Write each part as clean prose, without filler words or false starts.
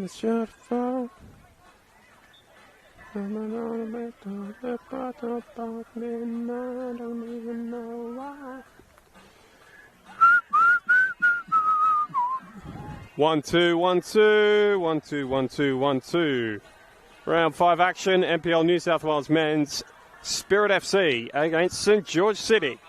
It's just fall. I'm on a bit about me, and I don't even know why. 1-2, 1-2, 1-2, 1-2, 1-2. Round 5 action, NPL New South Wales men's Spirit FC against St George City.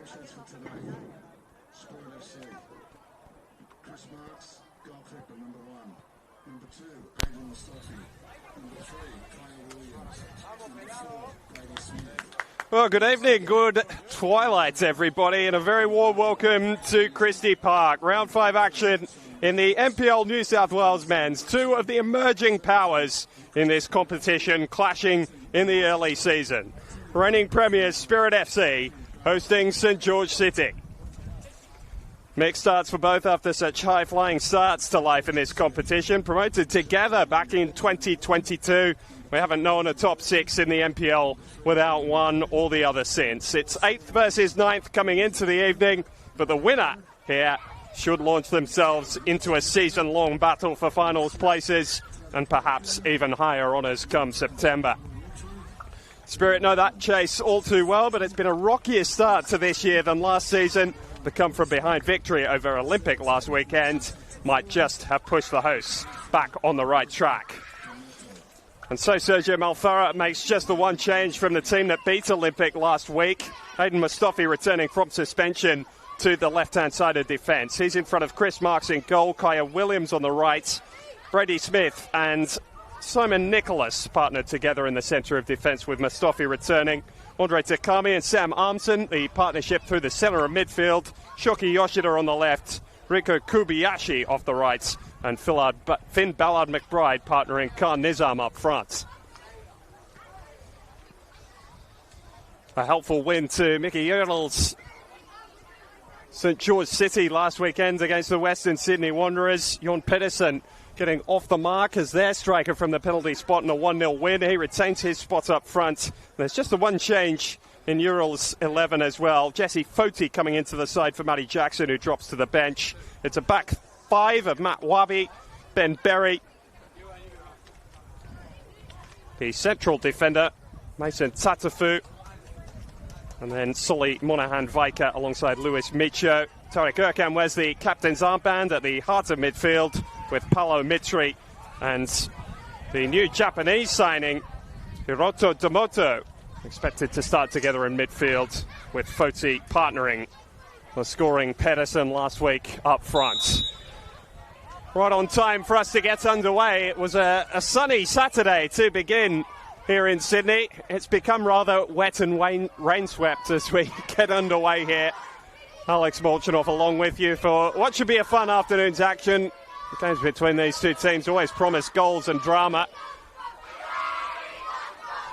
officials for today. Spirit FC. Chris Marks, goal keeper number 1. Number 2, Adrian Mustafi. Number 3, Kyle Williams. Number 4, Grady Smith. Well, good evening, good twilight, everybody, and a very warm welcome to Christie Park. Round 5 action in the NPL New South Wales men's. Two of the emerging powers in this competition clashing in the early season. Reigning premiers Spirit FC hosting St George City. Mixed starts for both after such high-flying starts to life in this competition. Promoted together back in 2022. We haven't known a top 6 in the NPL without one or the other since. It's 8th versus 9th coming into the evening, but the winner here should launch themselves into a season-long battle for finals places and perhaps even higher honours come September. Spirit know that chase all too well, but it's been a rockier start to this year than last season. The come-from-behind victory over Olympic last weekend might just have pushed the hosts back on the right track. And so Sergio Malfara makes just the one change from the team that beat Olympic last week. Hayden Mustafi returning from suspension to the left-hand side of defence. He's in front of Chris Marks in goal, Kaya Williams on the right, Brady Smith and Simon Nicholas partnered together in the centre of defence with Mustafi returning. Andre Takami and Sam Armson, the partnership through the centre of midfield. Shoki Yoshida on the left, Rico Kubayashi off the right, and Finn Ballard-McBride partnering Khan Nizam up front. A helpful win to Mickey Yertle's St George City last weekend against the Western Sydney Wanderers. Jon Pedersen getting off the mark as their striker from the penalty spot in a 1-0 win. He retains his spot up front. There's just the one change in Ural's 11 as well. Jesse Foti coming into the side for Matty Jackson, who drops to the bench. It's a back 5 of Matt Wabi, Ben Berry, the central defender, Mason Tatafu, and then Sully Monahan-Vaika alongside Lewis Micho. Tarek Erkan wears the captain's armband at the heart of midfield with Paolo Mitri and the new Japanese signing, Hiroto Domoto, expected to start together in midfield with Foti partnering for scoring Pedersen last week up front. Right on time for us to get underway. It was a sunny Saturday to begin here in Sydney. It's become rather wet and rain-swept as we get underway here. Alex Molchanov along with you for what should be a fun afternoon's action. The games between these two teams always promise goals and drama.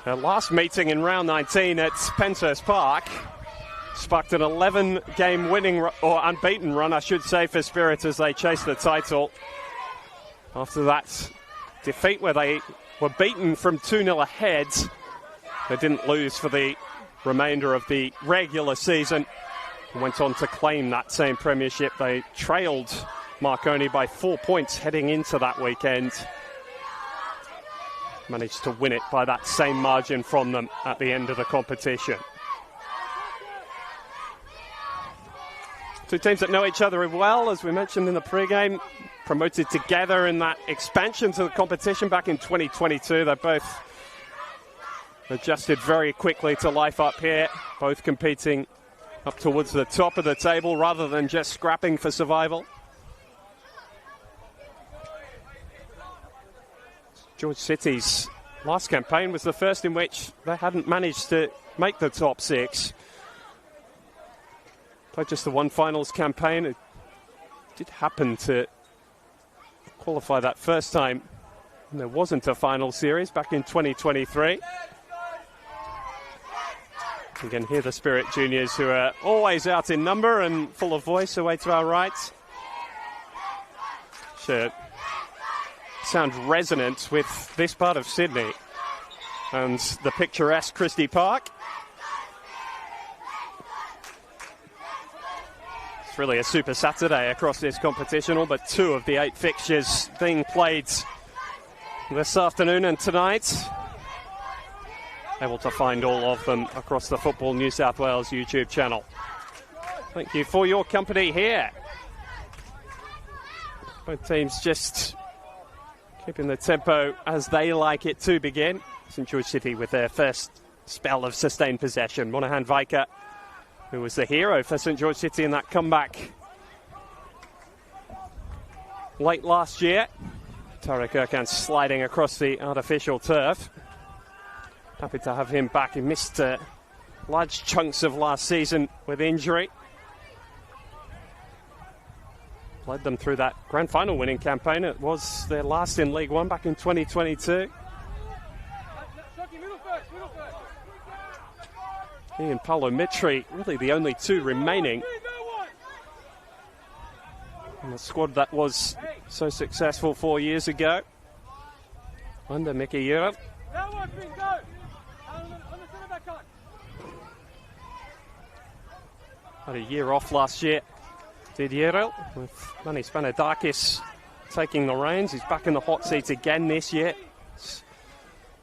Their last meeting in round 19 at Penshurst Park sparked an 11-game winning or unbeaten run, I should say, for Spirit as they chased the title. After that defeat where they were beaten from 2-0 ahead, they didn't lose for the remainder of the regular season and went on to claim that same premiership. They trailed Marconi by 4 points heading into that weekend. Managed to win it by that same margin from them at the end of the competition. Two teams that know each other well, as we mentioned in the pre-game, promoted together in that expansion to the competition back in 2022. They both adjusted very quickly to life up here, both competing up towards the top of the table rather than just scrapping for survival. George City's last campaign was the first in which they hadn't managed to make the top 6. Played just the one finals campaign. It did happen to qualify that first time. And there wasn't a final series back in 2023. You can hear the Spirit juniors, who are always out in number and full of voice, away to our right. Should sound resonant with this part of Sydney and the picturesque Christie Park. It's really a super Saturday across this competition. All but 2 of the 8 fixtures being played this afternoon and tonight. Able to find all of them across the Football New South Wales YouTube channel. Thank you for your company here. Both teams just keeping the tempo as they like it to begin. St George City with their first spell of sustained possession. Monahan-Vaika who was the hero for St George City in that comeback late last year. Tarek Erkan sliding across the artificial turf. Happy to have him back. He missed large chunks of last season with injury. Led them through that grand final winning campaign. It was their last in League One back in 2022. He and Paolo Mitri, really the only two remaining in the squad that was so successful 4 years ago under Mickey Jurel. Had a year off last year, did Jurel, with Manis Spanadakis taking the reins. He's back in the hot seat again this year. It's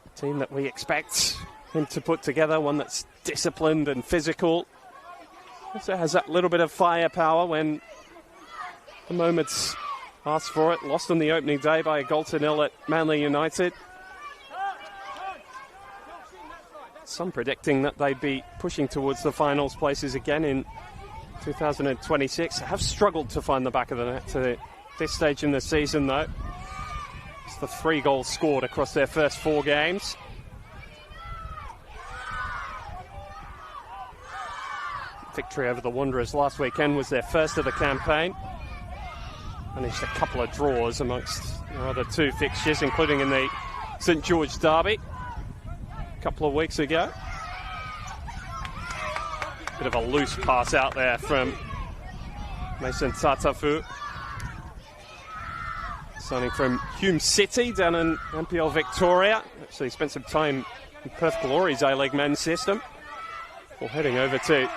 a team that we expect him to put together, one that's disciplined and physical. Also has that little bit of firepower when the moment's asked for it. Lost on the opening day by a goal to nil at Manly United. Some predicting that they'd be pushing towards the finals places again in 2026. Have struggled to find the back of the net to this stage in the season, though. It's the 3 goals scored across their first 4 games. Victory over the Wanderers last weekend was their first of the campaign. Managed a couple of draws amongst their other 2 fixtures, including in the St George derby a couple of weeks ago. Bit of a loose pass out there from Mason Tatafu. Signing from Hume City down in NPL Victoria. Actually spent some time in Perth Glory's A-League men's system. Or heading over to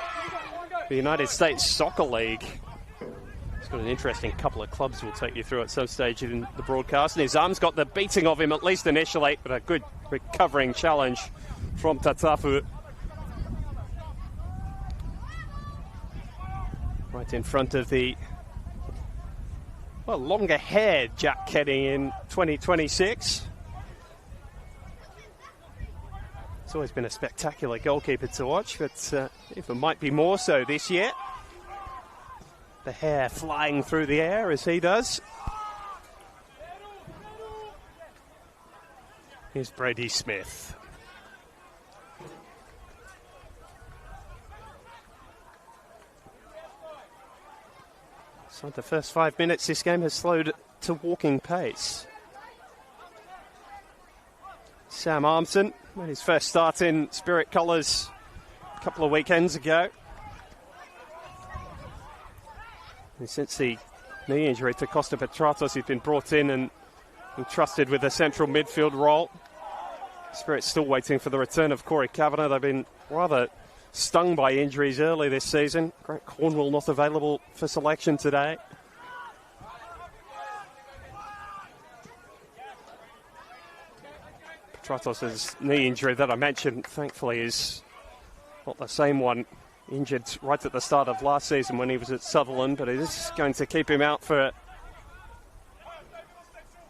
the United States Soccer League. He's got an interesting couple of clubs we'll take you through at some stage in the broadcast. And his arms got the beating of him, at least initially, but a good recovering challenge from Tatafu. Right in front of the longer-haired Jack Kenny in 2026. It's always been a spectacular goalkeeper to watch, but even might be more so this year. The hair flying through the air as he does. Here's Brady Smith. So the first 5 minutes, this game has slowed to walking pace. Sam Armson made his first start in Spirit colours a couple of weekends ago. And since the knee injury to Costa Petratos, he's been brought in and entrusted with a central midfield role. Spirit's still waiting for the return of Corey Kavanagh. They've been rather stung by injuries early this season. Grant Cornwall not available for selection today. Petratos' knee injury that I mentioned, thankfully, is not the same one. Injured right at the start of last season when he was at Sutherland, but it is going to keep him out for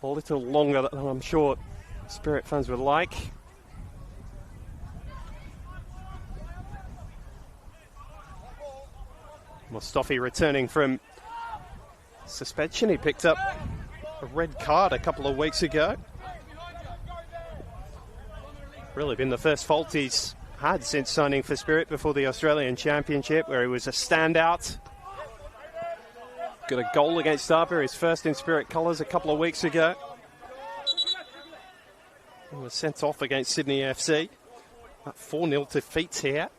a little longer than I'm sure Spirit fans would like. Mustafi returning from suspension. He picked up a red card a couple of weeks ago. Really been the first fault he's had since signing for Spirit before the Australian Championship, where he was a standout. Got a goal against Derby, his first in Spirit colours a couple of weeks ago. He was sent off against Sydney FC. That 4-0 defeat here.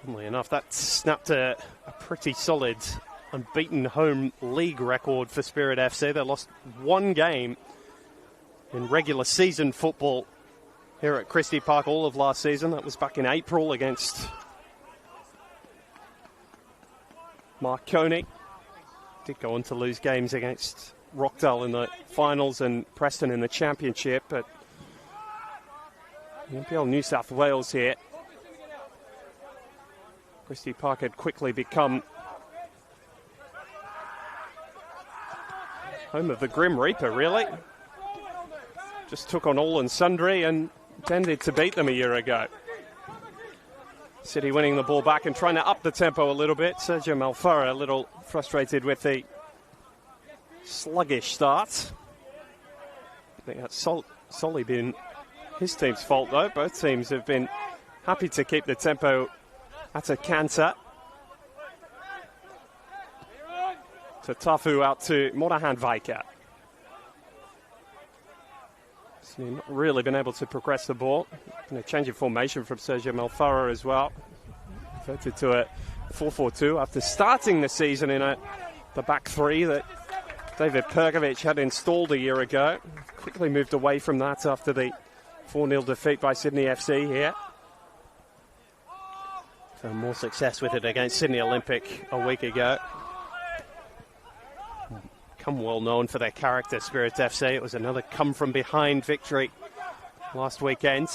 Funnily enough, that snapped a pretty solid unbeaten home league record for Spirit FC. They lost 1 game in regular season football here at Christie Park all of last season. That was back in April against Marconi. Did go on to lose games against Rockdale in the finals and Preston in the championship, but NPL New South Wales here. Christie Park had quickly become home of the Grim Reaper, really. just took on all and sundry and tended to beat them a year ago. City winning the ball back and trying to up the tempo a little bit. Sergio Malfara a little frustrated with the sluggish start. I think that's solely been his team's fault, though. Both teams have been happy to keep the tempo at a canter. To Tafu out to Monahan Vaika. So not really been able to progress the ball. And a change of formation from Sergio Malfara as well. Converted to a 4-4-2 after starting the season in the back three that David Perkovic had installed a year ago. Quickly moved away from that after the 4-0 defeat by Sydney FC here. So more success with it against Sydney Olympic a week ago. Come well known for their character, Spirit FC. It was another come-from-behind victory last weekend.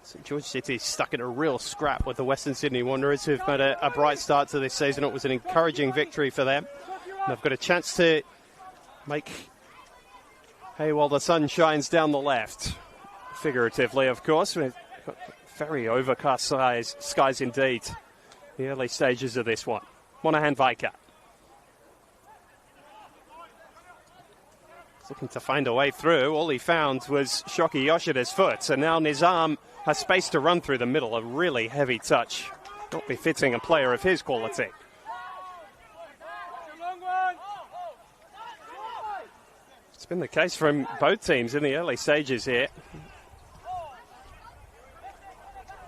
St George City stuck in a real scrap with the Western Sydney Wanderers, who've made a bright start to this season. It was an encouraging victory for them. And they've got a chance to make hay while the sun shines down the left. Figuratively, of course. We've got very overcast skies indeed. The early stages of this one. Monahan Vaika. Looking to find a way through. All he found was Shoki Yoshida's foot. And now Nizam has space to run through the middle. A really heavy touch. Not befitting a player of his quality. It's been the case from both teams in the early stages here.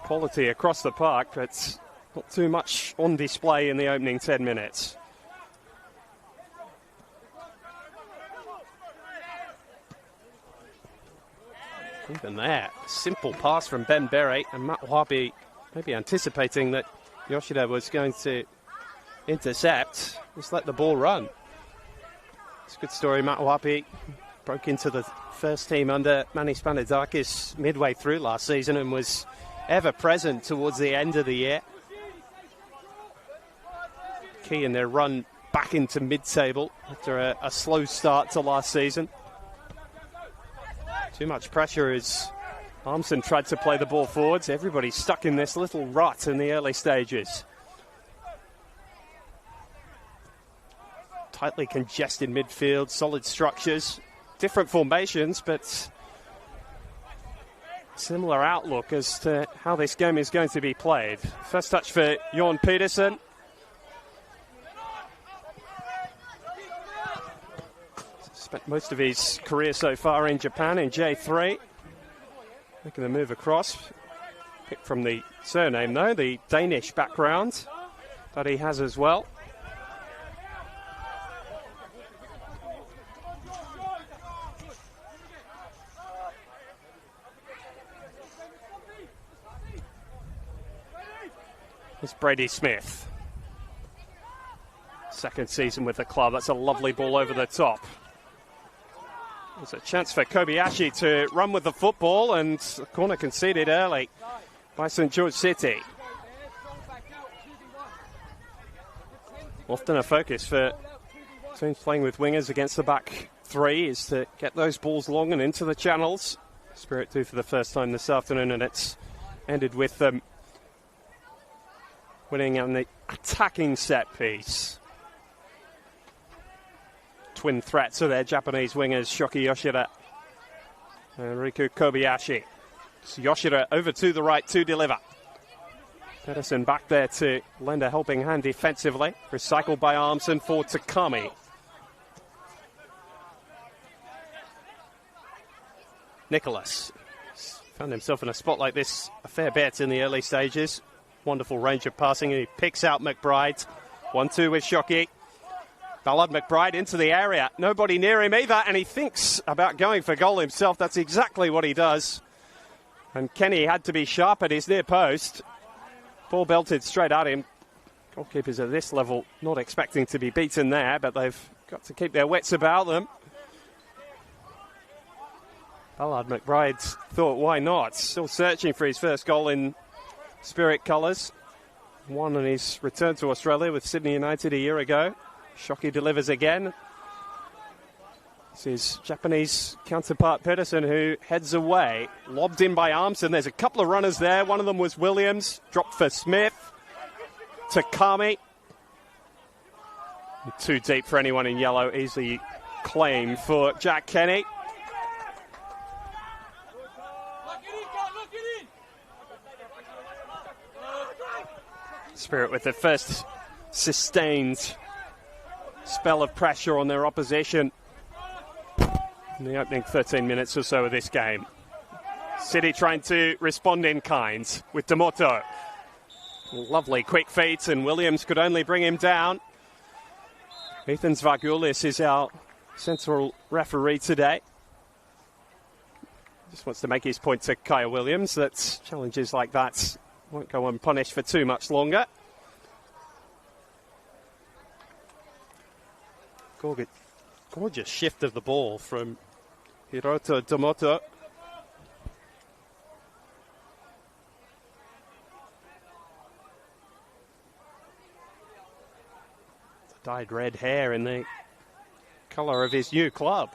Quality across the park, but not too much on display in the opening 10 minutes. Even there, simple pass from Ben Berry, and Matt Wabi maybe anticipating that Yoshida was going to intercept. Just let the ball run. It's a good story. Matt Wabi broke into the first team under Manny Spanidakis midway through last season and was ever present towards the end of the year. Key in their run back into mid-table after a slow start to last season. Too much pressure as Armson tried to play the ball forwards. Everybody's stuck in this little rut in the early stages. Tightly congested midfield, solid structures, different formations, but similar outlook as to how this game is going to be played. First touch for Jorn Peterson. Spent most of his career so far in Japan in J3. Making the move across. Picked from the surname, though, the Danish background that he has as well. It's Brady Smith. Second season with the club. That's a lovely ball over the top. There's a chance for Kobayashi to run with the football, and the corner conceded early by St George City. Often a focus for teams playing with wingers against the back three is to get those balls long and into the channels. Spirit do for the first time this afternoon, and it's ended with them winning on the attacking set piece. Twin threats of their Japanese wingers, Shoki Yoshida and Riku Kobayashi. So Yoshida over to the right to deliver. Pedersen back there to lend a helping hand defensively. Recycled by Armson for Takami. Nicholas found himself in a spot like this a fair bit in the early stages. Wonderful range of passing, and he picks out McBride. 1-2 with Shoki. Ballard McBride into the area. Nobody near him either, and he thinks about going for goal himself. That's exactly what he does. And Kenny had to be sharp at his near post. Ball belted straight at him. Goalkeepers at this level not expecting to be beaten there, but they've got to keep their wits about them. Ballard McBride thought, why not? Still searching for his first goal in Spirit colours. One on his return to Australia with Sydney United a year ago. Shoki delivers again. It's his Japanese counterpart Pedersen who heads away. Lobbed in by Armson. There's a couple of runners there. One of them was Williams. Dropped for Smith. Takami. Too deep for anyone in yellow. Easy claim for Jack Kenny. Spirit with the first sustained spell of pressure on their opposition in the opening 13 minutes or so of this game. City trying to respond in kind with D'Amato. Lovely quick feet, and Williams could only bring him down. Ethan Zvargulis is our central referee today. Just wants to make his point to Kaya Williams that challenges like that won't go unpunished for too much longer. Gorgeous shift of the ball from Hirota D'Amato. Dyed red hair in the colour of his new club.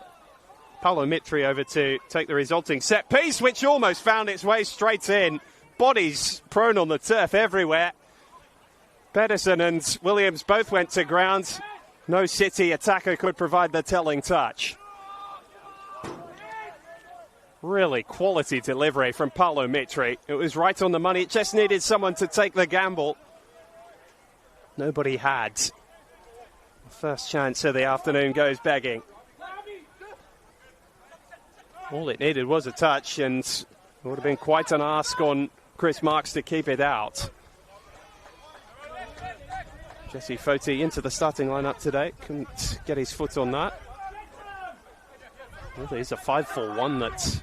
Paolo Mitri over to take the resulting set piece, which almost found its way straight in. Bodies prone on the turf everywhere. Pedersen and Williams both went to ground. No City attacker could provide the telling touch. Really quality delivery from Paolo Mitri. It was right on the money. It just needed someone to take the gamble. Nobody had. The first chance of the afternoon goes begging. All it needed was a touch, and it would have been quite an ask on Chris Marks to keep it out. Jesse Foti into the starting lineup today. Couldn't get his foot on that. Well, there's a 5-4-1 that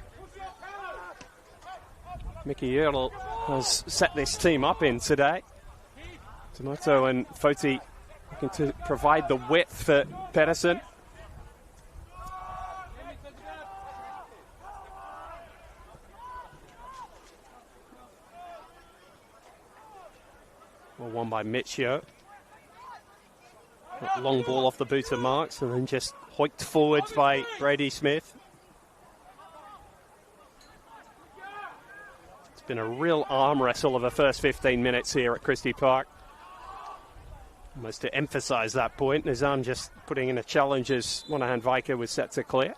Mickey Earl has set this team up in today. D'Amato and Foti looking to provide the width for Pedersen. Well, won by Michio. Long ball off the boot of Marks and then just hoiked forward by Brady Smith. It's been a real arm wrestle of the first 15 minutes here at Christie Park. Almost to emphasise that point, Nizam just putting in a challenge as Monahan Viker was set to clear.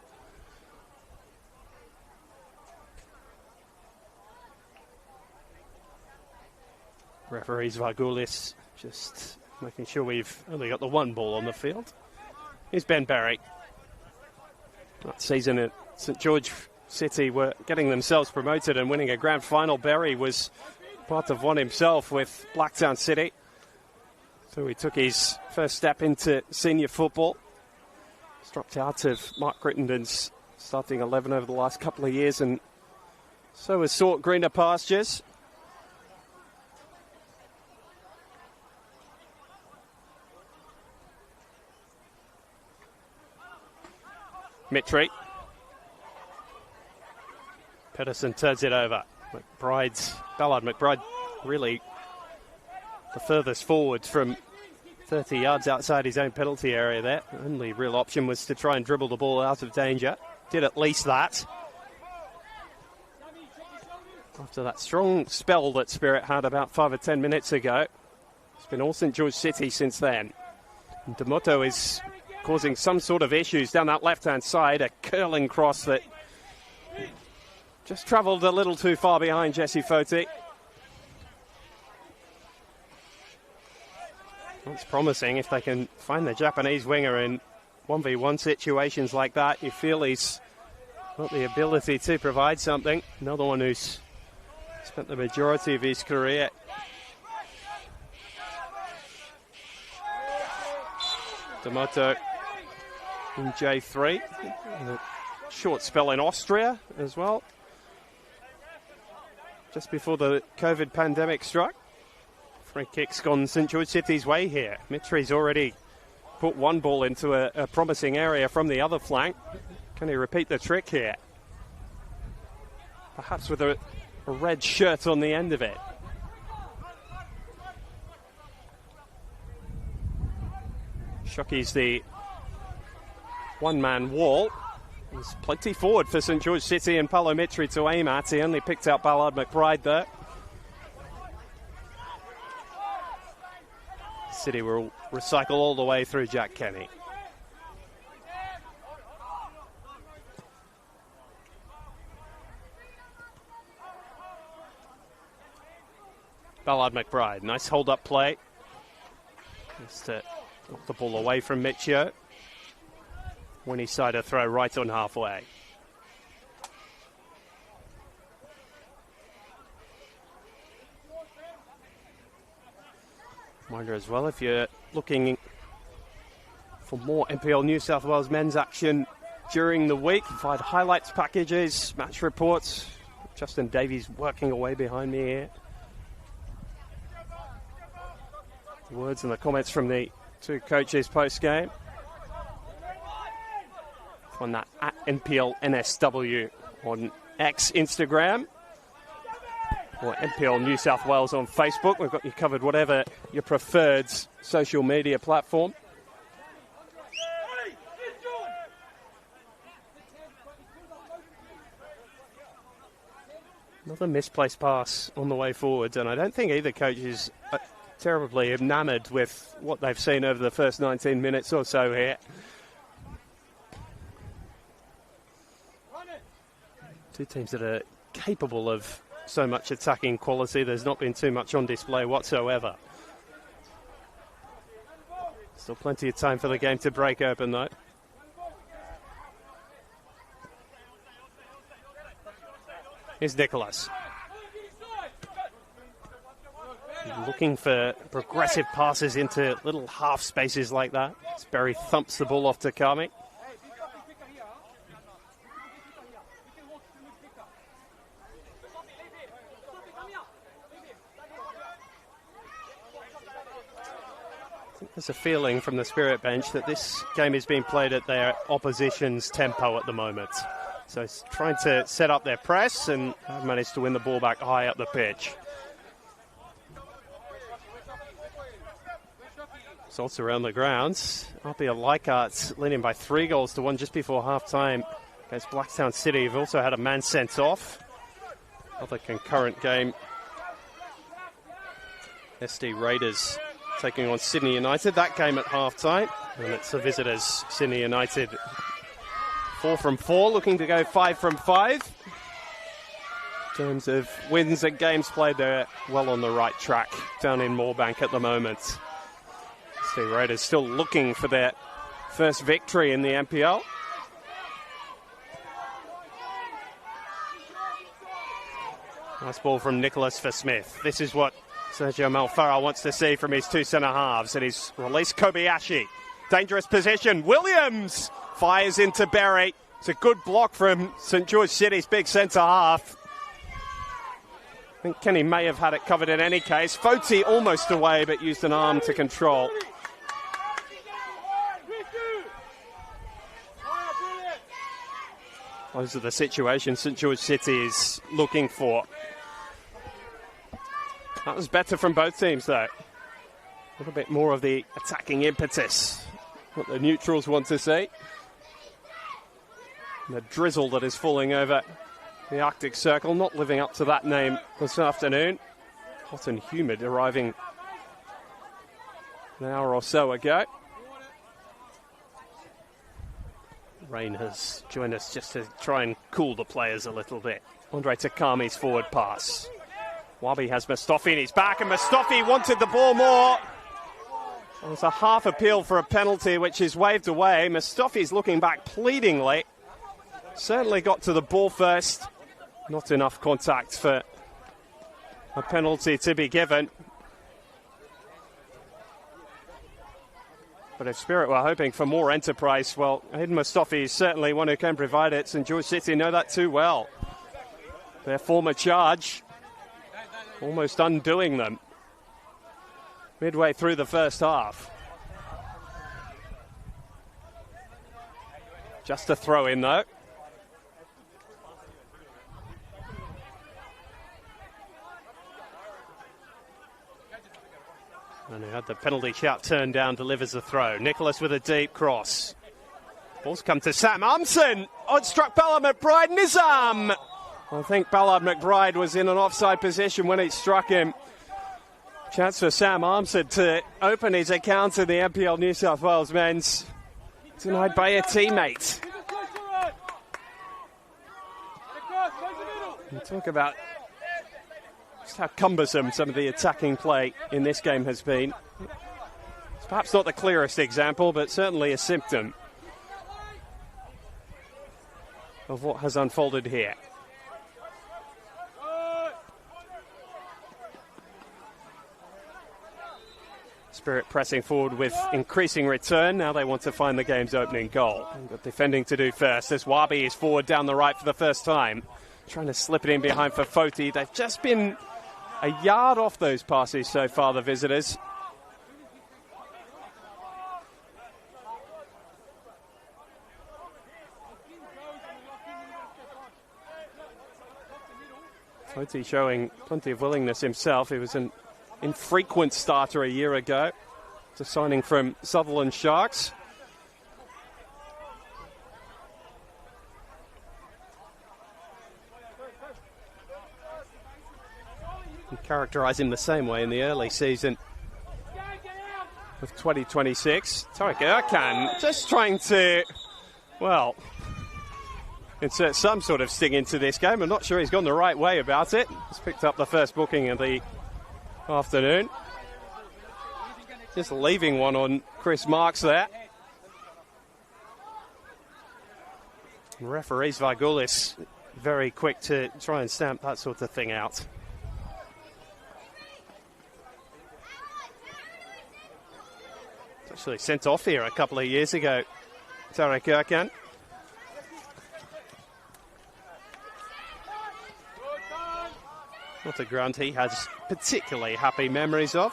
Referee Zvargulis just making sure we've only got the one ball on the field. Here's Ben Berry. That season at St George City were getting themselves promoted and winning a grand final. Berry was part of one himself with Blacktown City. So he took his first step into senior football. He's dropped out of Mark Crittenden's starting 11 over the last couple of years, and so has sought greener pastures. Mitri. Pedersen turns it over. Ballard McBride really the furthest forward from 30 yards outside his own penalty area there. The only real option was to try and dribble the ball out of danger. Did at least that. After that strong spell that Spirit had about 5 or 10 minutes ago, it's been all St George City since then. And D'Amato is causing some sort of issues down that left-hand side. A curling cross that just travelled a little too far behind Jesse Foti. That's promising if they can find the Japanese winger in 1v1 situations like that. You feel he's got the ability to provide something. Another one who's spent the majority of his career D'Amato in J3. And a short spell in Austria as well, just before the COVID pandemic struck. Free kick's gone St George City's way here. Mitri's already put one ball into a promising area from the other flank. Can he repeat the trick here? Perhaps with a red shirt on the end of it. Shockey's the one-man wall. There's plenty forward for St George City and Palomitri to aim at. He only picked out Ballard McBride there. City will recycle all the way through Jack Kenny. Ballard McBride, nice hold-up play. Just to knock the ball away from Michio. When he decided to throw right on halfway. Wonder as well if you're looking for more NPL New South Wales men's action during the week. Provide highlights packages, match reports. Justin Davies working away behind me here. The words and the comments from the two coaches post-game. On that at NPL NSW on X Instagram or NPL New South Wales on Facebook. We've got you covered whatever your preferred social media platform. Another misplaced pass on the way forward, and I don't think either coach is terribly enamoured with what they've seen over the first 19 minutes or so here. Two teams that are capable of so much attacking quality. There's not been too much on display whatsoever. Still plenty of time for the game to break open, though. Here's Nicholas. Looking for progressive passes into little half spaces like that. Sperry thumps the ball off to Kami. There's a feeling from the Spirit bench that this game is being played at their opposition's tempo at the moment. So it's trying to set up their press and have managed to win the ball back high up the pitch. Salts around the grounds. RPL Leichhardt leading by 3-1 just before half-time against Blacktown City. You've also had a man sent off. Another concurrent game. SD Raiders taking on Sydney United. That game at half-time. And it's the visitors, Sydney United. 4 from 4, looking to go 5 from 5. In terms of wins and games played, they're well on the right track down in Moorebank at the moment. SD Raiders still looking for their first victory in the NPL. Nice ball from Nicholas for Smith. This is what Sergio Malfarra wants to see from his two centre-halves, and he's released Kobayashi. Dangerous position. Williams fires into Berry. It's a good block from St George City's big centre-half. I think Kenny may have had it covered in any case. Foti almost away, but used an arm to control. Those are the situations St George City is looking for. That was better from both teams, though. A little bit more of the attacking impetus, what the neutrals want to see. And the drizzle that is falling over the Arctic Circle, not living up to that name this afternoon. Hot and humid, arriving an hour or so ago. Rain has joined us just to try and cool the players a little bit. Andre Takami's forward pass. Wabi has Mustafi in his back, and Mustafi wanted the ball more. It was a half appeal for a penalty, which is waved away. Mustafi's looking back pleadingly. Certainly got to the ball first. Not enough contact for a penalty to be given. But if Spirit were hoping for more enterprise, well, Hayden Mustafi is certainly one who can provide it. St George City know that too well. Their former charge almost undoing them midway through the first half. Just a throw in, though. And he had the penalty shout turned down, delivers the throw. Nicholas with a deep cross. Ball's come to Sam Armson. Oh, it struck Ballard McBride. Nizam! I think Ballard McBride was in an offside position when it struck him. Chance for Sam Armson to open his account in the NPL New South Wales men's. Denied by a teammate. You talk about just how cumbersome some of the attacking play in this game has been. It's perhaps not the clearest example, but certainly a symptom of what has unfolded here. Spirit pressing forward with increasing return. Now they want to find the game's opening goal. Got defending to do first as Wabi is forward down the right for the first time. Trying to slip it in behind for Foti. They've just been a yard off those passes so far, the visitors. Foti showing plenty of willingness himself. He was an infrequent starter a year ago. It's a signing from Sutherland Sharks. You characterise him the same way in the early season of 2026. Tariq Erkan just trying to, well, insert some sort of sting into this game. I'm not sure he's gone the right way about it. He's picked up the first booking of the afternoon. Just leaving one on Chris Marks there. And referee Vargulis very quick to try and stamp that sort of thing out. It's actually sent off here a couple of years ago, Tariq Erkan. Not a ground he has particularly happy memories of.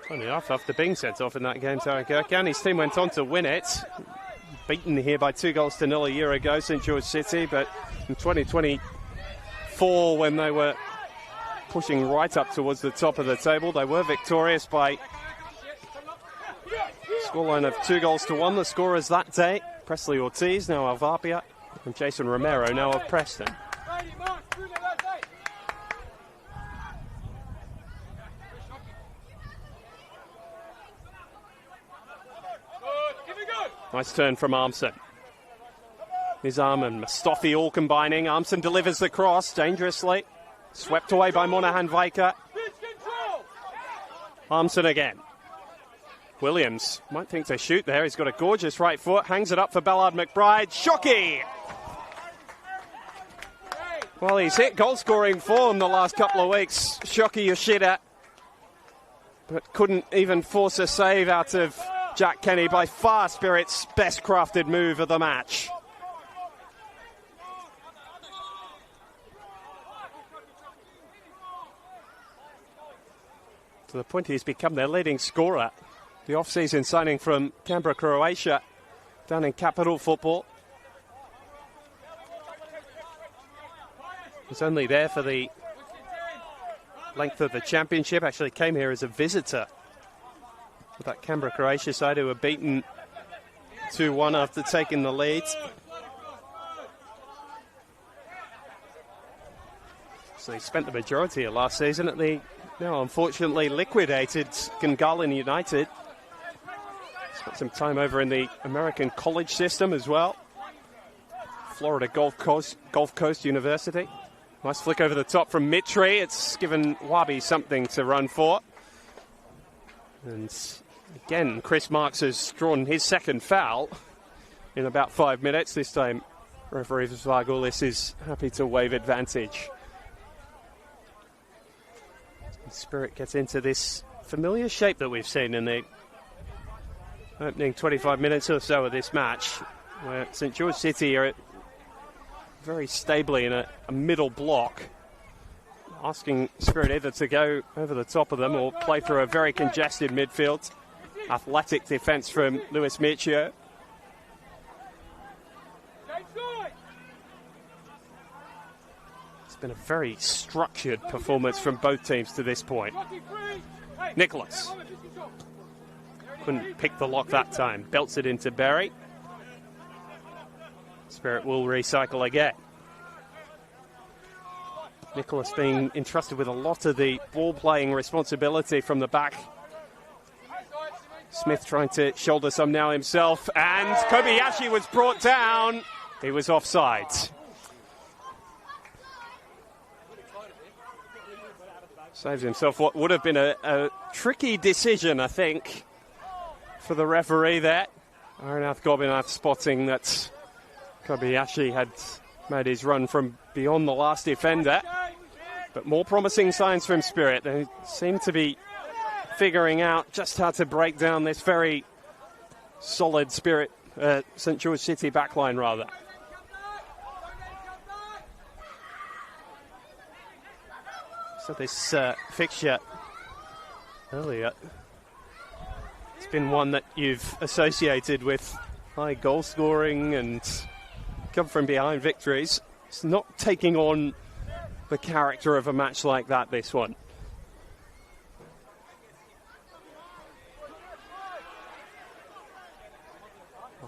Funny enough, after being sent off in that game, Tariq Erkan, his team went on to win it. Beaten here by 2-0 a year ago, St George City, but in 2024, when they were pushing right up towards the top of the table, they were victorious by a scoreline of 2-1. The scorers that day, Presley Ortiz, now Alvapia, and Jason Romero, now of Preston. Nice turn from Armson. Nizam and Mustafi all combining. Armson delivers the cross dangerously. Swept away by Monahan Vaika. Armson again. Williams might think to shoot there. He's got a gorgeous right foot. Hangs it up for Ballard McBride. Shockey! Well, he's hit goal-scoring form the last couple of weeks. Shockey Yoshida. But couldn't even force a save out of Jack Kenny. By far Spirit's best crafted move of the match. To the point he's become their leading scorer. The off-season signing from Canberra, Croatia, down in capital football. He's only there for the length of the championship. Actually came here as a visitor with that Canberra, Croatia side who were beaten 2-1 after taking the lead. So he spent the majority of last season at the now unfortunately liquidated Gungahlin United. Spent some time over in the American college system as well. Florida Gulf Coast University. Nice flick over the top from Mitri. It's given Wabi something to run for. And again, Chris Marks has drawn his second foul in about 5 minutes. This time, referee Vargulis is happy to waive advantage. Spirit gets into this familiar shape that we've seen in the opening 25 minutes or so of this match, where St George City are very stably in a middle block, asking Spirit either to go over the top of them or play through a very congested midfield. Athletic defence from Luis Michio. It's been a very structured performance from both teams to this point. Nicholas. Couldn't pick the lock that time. Belts it into Berry. Spirit will recycle again. Nicholas being entrusted with a lot of the ball-playing responsibility from the back. Smith trying to shoulder some now himself, and Kobayashi was brought down. He was offside. Saves himself what would have been a tricky decision, I think, for the referee there. Aranath Gobinath spotting that Kobayashi had made his run from beyond the last defender. But more promising signs from Spirit. They seem to be figuring out just how to break down this very solid Spirit, St George City backline, rather. So this fixture earlier, it's been one that you've associated with high goal scoring and come from behind victories. It's not taking on the character of a match like that, this one.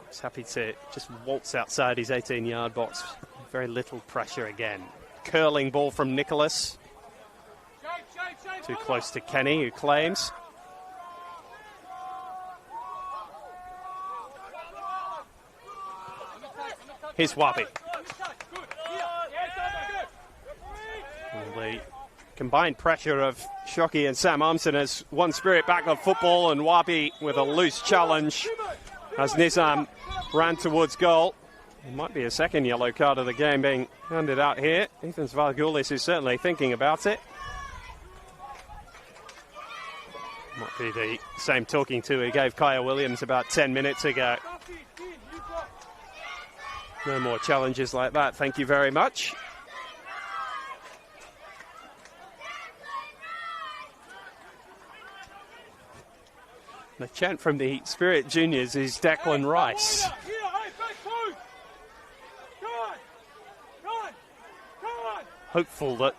He's happy to just waltz outside his 18-yard box. Very little pressure again. Curling ball from Nicholas. Too close to Kenny, who claims. Here's Wabi. The combined pressure of Shockey and Sam Armson has won Spirit back on football, and Wabi with a loose challenge as Nizam ran towards goal. It might be a second yellow card of the game being handed out here. Ethan Svargoulis is certainly thinking about it. Might be the same talking to he gave Kaya Williams about 10 minutes ago. No more challenges like that, thank you very much. The chant from the Spirit Juniors is Declan Rice. Hopeful that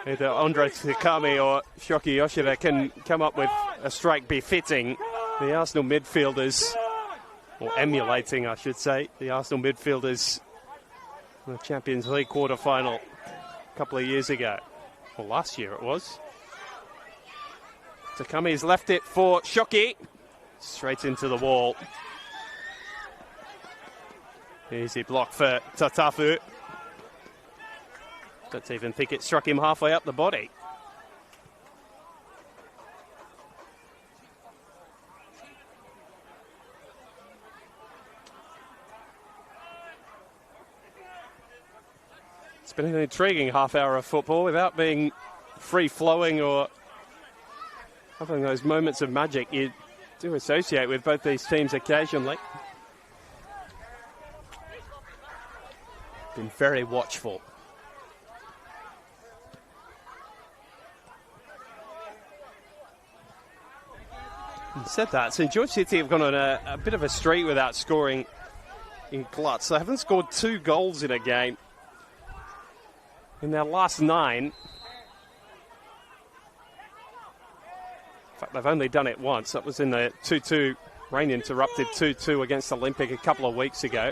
either Andre Takami or Shoki Yoshida can come up with a strike befitting the Arsenal midfielders, or emulating, I should say, the Arsenal midfielders in the Champions League quarter-final a couple of years ago. Well, last year it was. Takami's left it for Shoki. Straight into the wall. Easy block for Tatafu. Don't even think it struck him halfway up the body. It's been an intriguing half hour of football without being free-flowing or having those moments of magic you do associate with both these teams occasionally. Been very watchful. And said that, St George City have gone on a bit of a streak without scoring in gluts. They haven't scored 2 goals in a game in their last 9. In fact, they've only done it once. That was in the 2-2, rain-interrupted 2-2 against Olympic a couple of weeks ago.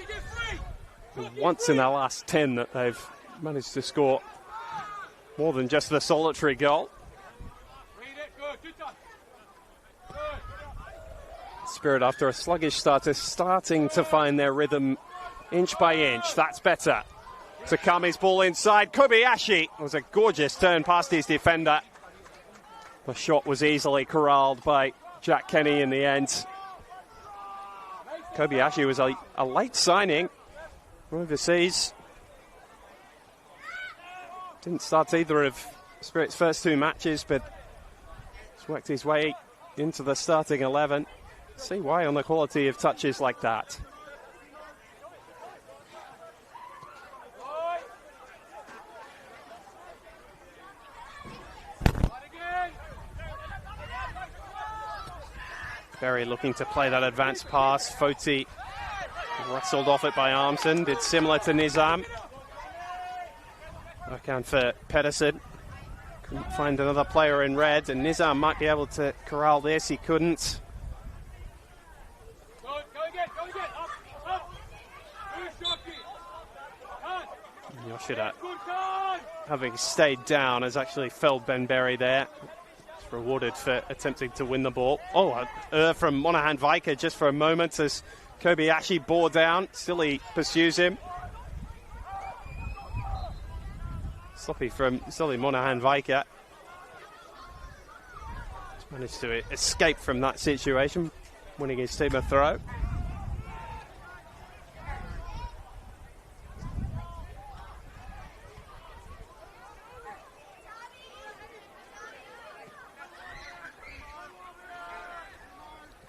Once in their last 10 that they've managed to score more than just the solitary goal. Spirit, after a sluggish start, is starting to find their rhythm inch by inch. That's better. Takami's ball inside. Kobayashi. It was a gorgeous turn past his defender. The shot was easily corralled by Jack Kenny in the end. Kobayashi was a late signing from overseas. Didn't start either of Spirit's first 2 matches, but he's worked his way into the starting 11. See why on the quality of touches like that. Berry looking to play that advanced pass. Foti wrestled off it by Armson. Did similar to Nizam. Backhand for Pedersen. Couldn't find another player in red, and Nizam might be able to corral this. He couldn't. Yoshida, having stayed down, has actually felled Ben Berry there. He's rewarded for attempting to win the ball. From Monahan Viker just for a moment as Kobayashi bore down. Still he pursues him. Sloppy from Monahan Viker. He's managed to escape from that situation, winning his team a throw.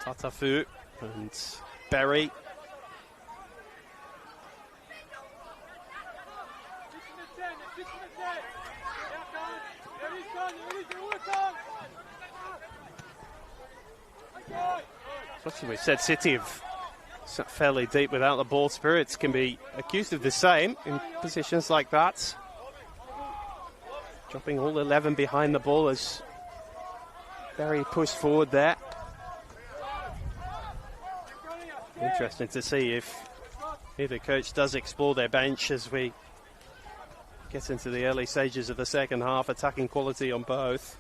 Tatafu and Berry. Especially with said City of fairly deep without the ball. Spirits can be accused of the same in positions like that. Dropping all 11 behind the ball as Berry pushed forward there. Interesting to see if either coach does explore their bench as we get into the early stages of the second half. Attacking quality on both.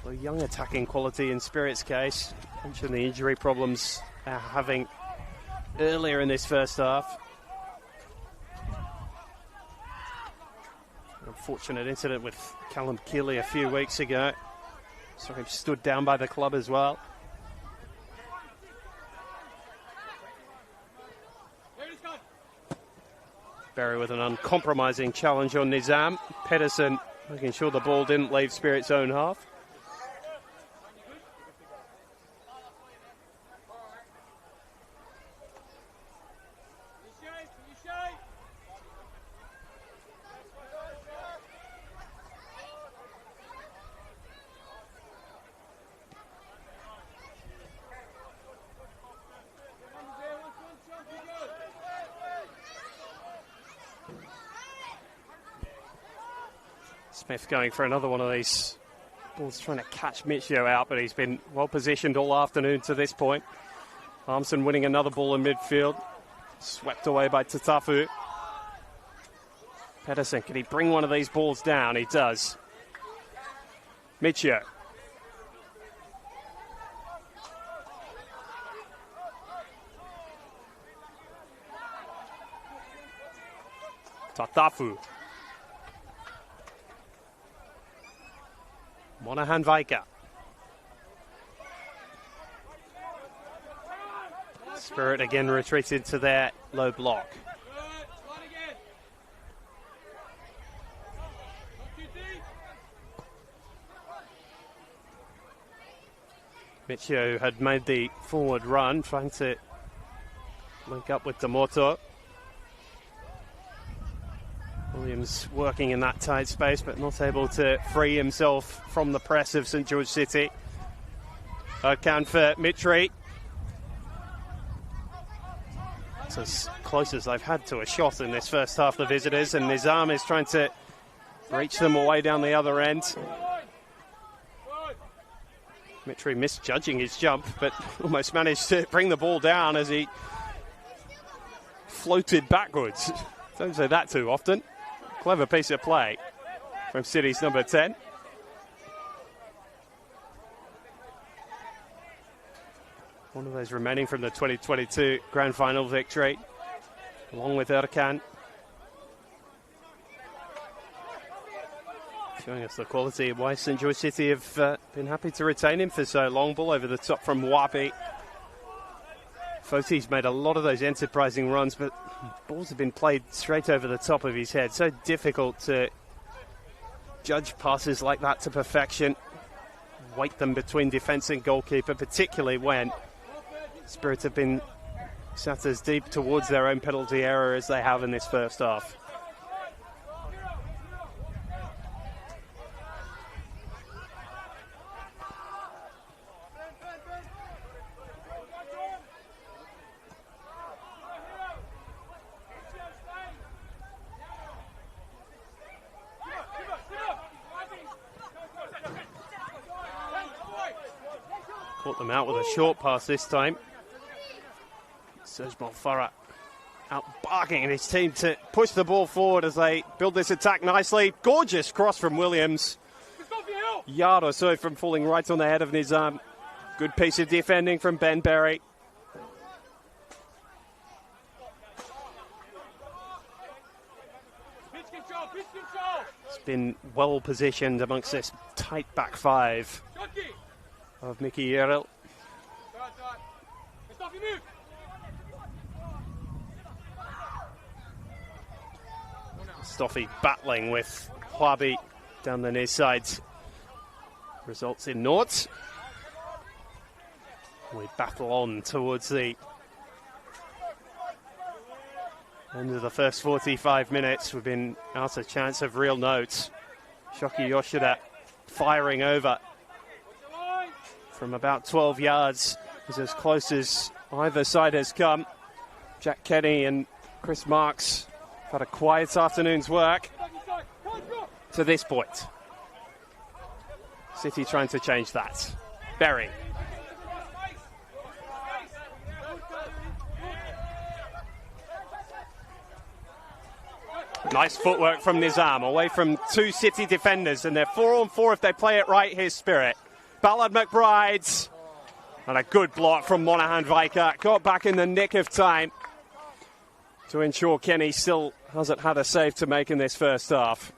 A young attacking quality in Spirit's case. Mentioned the injury problems they're having earlier in this first half. Unfortunate incident with Callum Keeley a few weeks ago. Saw him stood down by the club as well. Berry with an uncompromising challenge on Nizam. Pedersen making sure the ball didn't leave Spirit's own half. Smith going for another one of these balls, trying to catch Michio out, but he's been well positioned all afternoon to this point. Armson winning another ball in midfield. Swept away by Tatafu. Pedersen, can he bring one of these balls down? He does. Michio. Tatafu. Monahan Viker. Spirit again retreated to their low block. Michio had made the forward run, trying to link up with Damoto. Williams working in that tight space, but not able to free himself from the press of St George City. Can for Mitri. It's as close as they've had to a shot in this first half, the visitors, and Nizam is trying to reach them away down the other end. Mitri misjudging his jump, but almost managed to bring the ball down as he floated backwards. Don't say that too often. Clever piece of play from City's number 10. One of those remaining from the 2022 Grand Final victory, along with Erkan. Showing us the quality of why St George City have been happy to retain him for so long. Ball over the top from Wapi. Foti's made a lot of those enterprising runs, but balls have been played straight over the top of his head. So difficult to judge passes like that to perfection. Weight them between defence and goalkeeper, particularly when Spirits have been sat as deep towards their own penalty area as they have in this first half. Caught them out with a short pass this time. Serge Malfarra out barking at his team to push the ball forward as they build this attack nicely. Gorgeous cross from Williams. Yard or so from falling right on the head of Nizam. Good piece of defending from Ben Berry. It's been well positioned amongst this tight back five of Mickey Yeril. Stoffy battling with Huabi down the near side. Results in naught. We battle on towards the end of the first 45 minutes. We've been out of chance of real notes. Shoki Yoshida firing over from about 12 yards is as close as either side has come. Jack Kenny and Chris Marks have had a quiet afternoon's work to this point. City trying to change that. Berry. Nice footwork from Nizam, away from two City defenders, and they're 4-on-4 if they play it right. Here's Spirit. Ballard McBride, and a good block from Monahan Viker. Got back in the nick of time to ensure Kenny still hasn't had a save to make in this first half.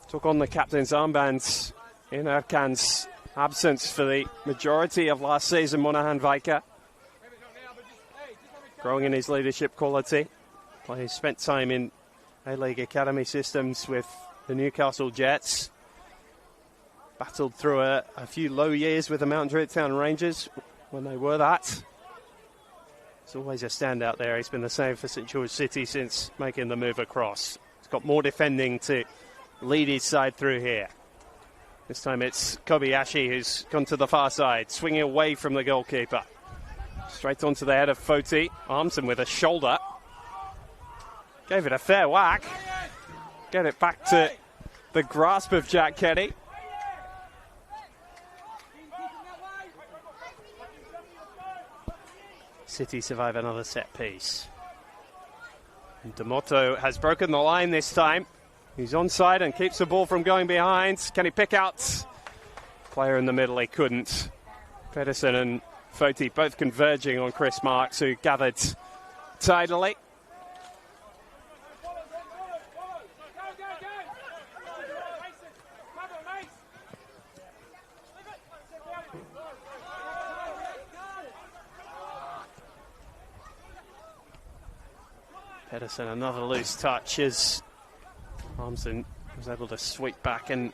Took on the captain's armbands in Erkan's absence for the majority of last season, Monahan Viker. Growing in his leadership quality. He spent time in A-League Academy systems with the Newcastle Jets. Battled through a few low years with the Mount Druitt Town Rangers when they were that. He's always a standout there. He's been the same for St George City since making the move across. He's got more defending to lead his side through here. This time it's Kobayashi who's gone to the far side, swinging away from the goalkeeper. Straight onto the head of Foti. Armson with a shoulder. Gave it a fair whack. Get it back to the grasp of Jack Kenny. City survive another set piece. And D'Amato has broken the line this time. He's onside and keeps the ball from going behind. Can he pick out? Player in the middle, he couldn't. Pedersen and Foti both converging on Chris Marks, who gathered tidily. Pedersen, another loose touch as Armson was able to sweep back and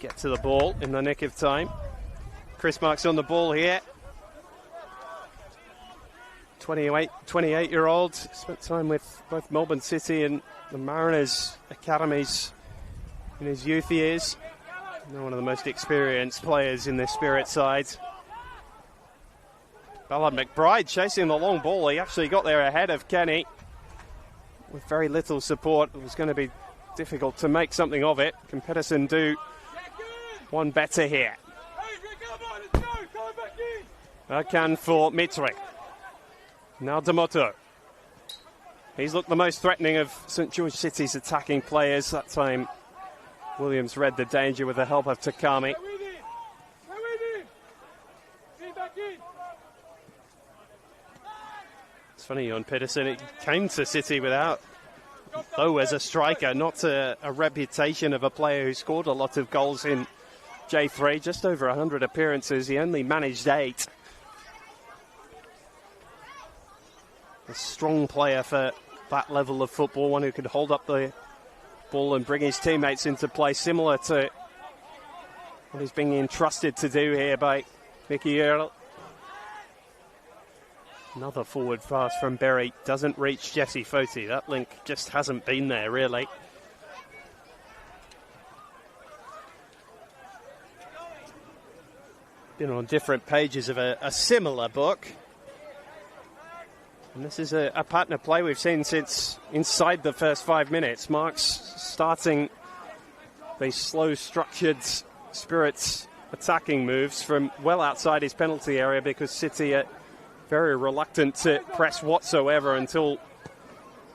get to the ball in the nick of time. Chris Marks on the ball here. 28-year-old, spent time with both Melbourne City and the Mariners academies in his youth years. Now one of the most experienced players in this Spirit side. Ballard McBride chasing the long ball. He actually got there ahead of Kenny. With very little support, it was going to be difficult to make something of it. Can Pedersen do one better here? Can for Mitri. Now D'Amato. He's looked the most threatening of St George City's attacking players. That time Williams read the danger with the help of Takami. It's funny on Pedersen, it came to City without, though as a striker, not a reputation of a player who scored a lot of goals in J3, just over 100 appearances. He only managed 8. A strong player for that level of football, one who could hold up the ball and bring his teammates into play, similar to what he's being entrusted to do here by Mickey Earl. Another forward pass from Berry, doesn't reach Jesse Foti. That link just hasn't been there, really. Been on different pages of a similar book. And this is a pattern of play we've seen since inside the first 5 minutes. Marks starting these slow, structured Spirits attacking moves from well outside his penalty area because City are very reluctant to press whatsoever until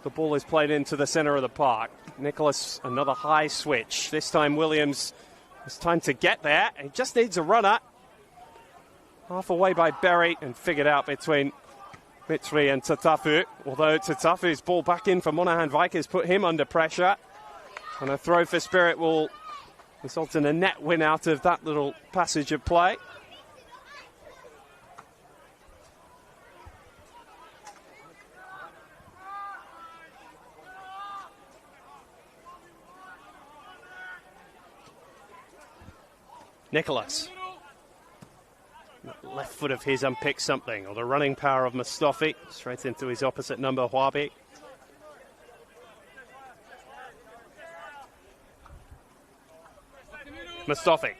the ball is played into the centre of the park. Nicholas, another high switch. This time Williams has time to get there. He just needs a runner. Half away by Berry and figured out between Mitri and Tatafu. Although Tatafu's ball back in for Monaghan Vikings put him under pressure. And a throw for Spirit will result in a net win out of that little passage of play. Nicholas. Left foot of his unpicked something, or the running power of Mustafi, straight into his opposite number, Huabi. Mustafi.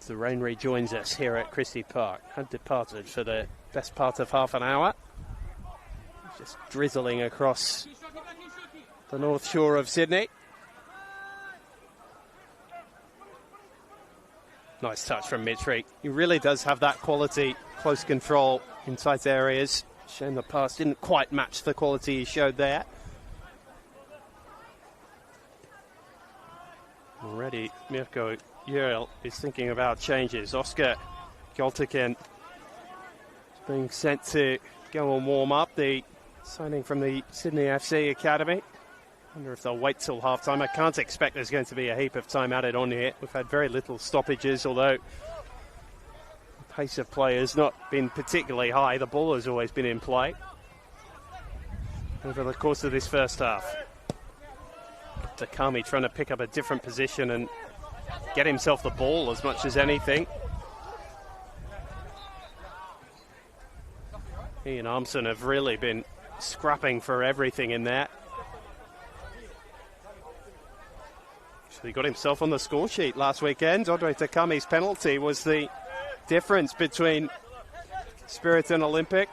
The rain rejoins us here at Christie Park. Had departed for the best part of half an hour. Just drizzling across the north shore of Sydney. Nice touch from Mitri. He really does have that quality, close control in tight areas. Shame the pass didn't quite match the quality he showed there. Already, Mirko Jurel is thinking about changes. Oscar Goltikin being sent to go and warm up. The signing from the Sydney FC Academy. Wonder if they'll wait till half-time. I can't expect there's going to be a heap of time added on here. We've had very little stoppages, although the pace of play has not been particularly high. The ball has always been in play over the course of this first half. Takami trying to pick up a different position and get himself the ball as much as anything. He and Armson have really been scrapping for everything in there. He got himself on the score sheet last weekend. Andre Takami's penalty was the difference between Spirit and Olympic.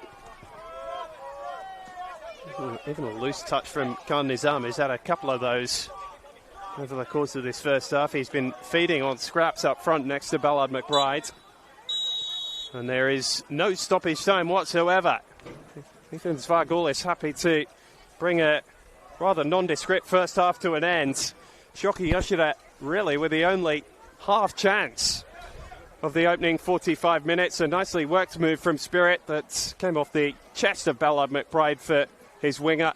Even a loose touch from Khan Nizam. He's had a couple of those over the course of this first half. He's been feeding on scraps up front next to Ballard McBride. And there is no stoppage time whatsoever. Ethan Svargul is happy to bring a rather nondescript first half to an end. Shoki Yoshida really with the only half chance of the opening 45 minutes. A nicely worked move from Spirit that came off the chest of Ballard McBride for his winger.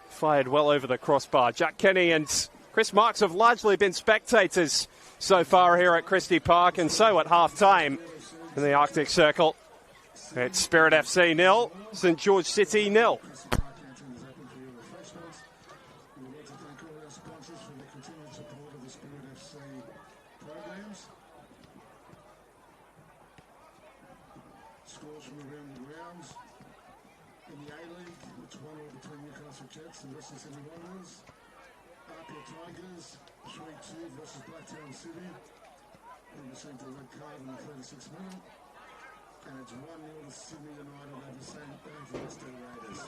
Fired well over the crossbar. Jack Kenny and Chris Marks have largely been spectators so far here at Christie Park, and so at half-time in the Arctic Circle. It's Spirit FC 0, St George City 0. Scores from around the grounds. In the A-League, it's 1-1 between Newcastle Jets and Western Sydney Wanderers. Apia Tigers, 3-2 versus Blacktown City. And received a red card in the 36th minute. And it's 1-0 to Sydney United over St. Anthony's Raiders.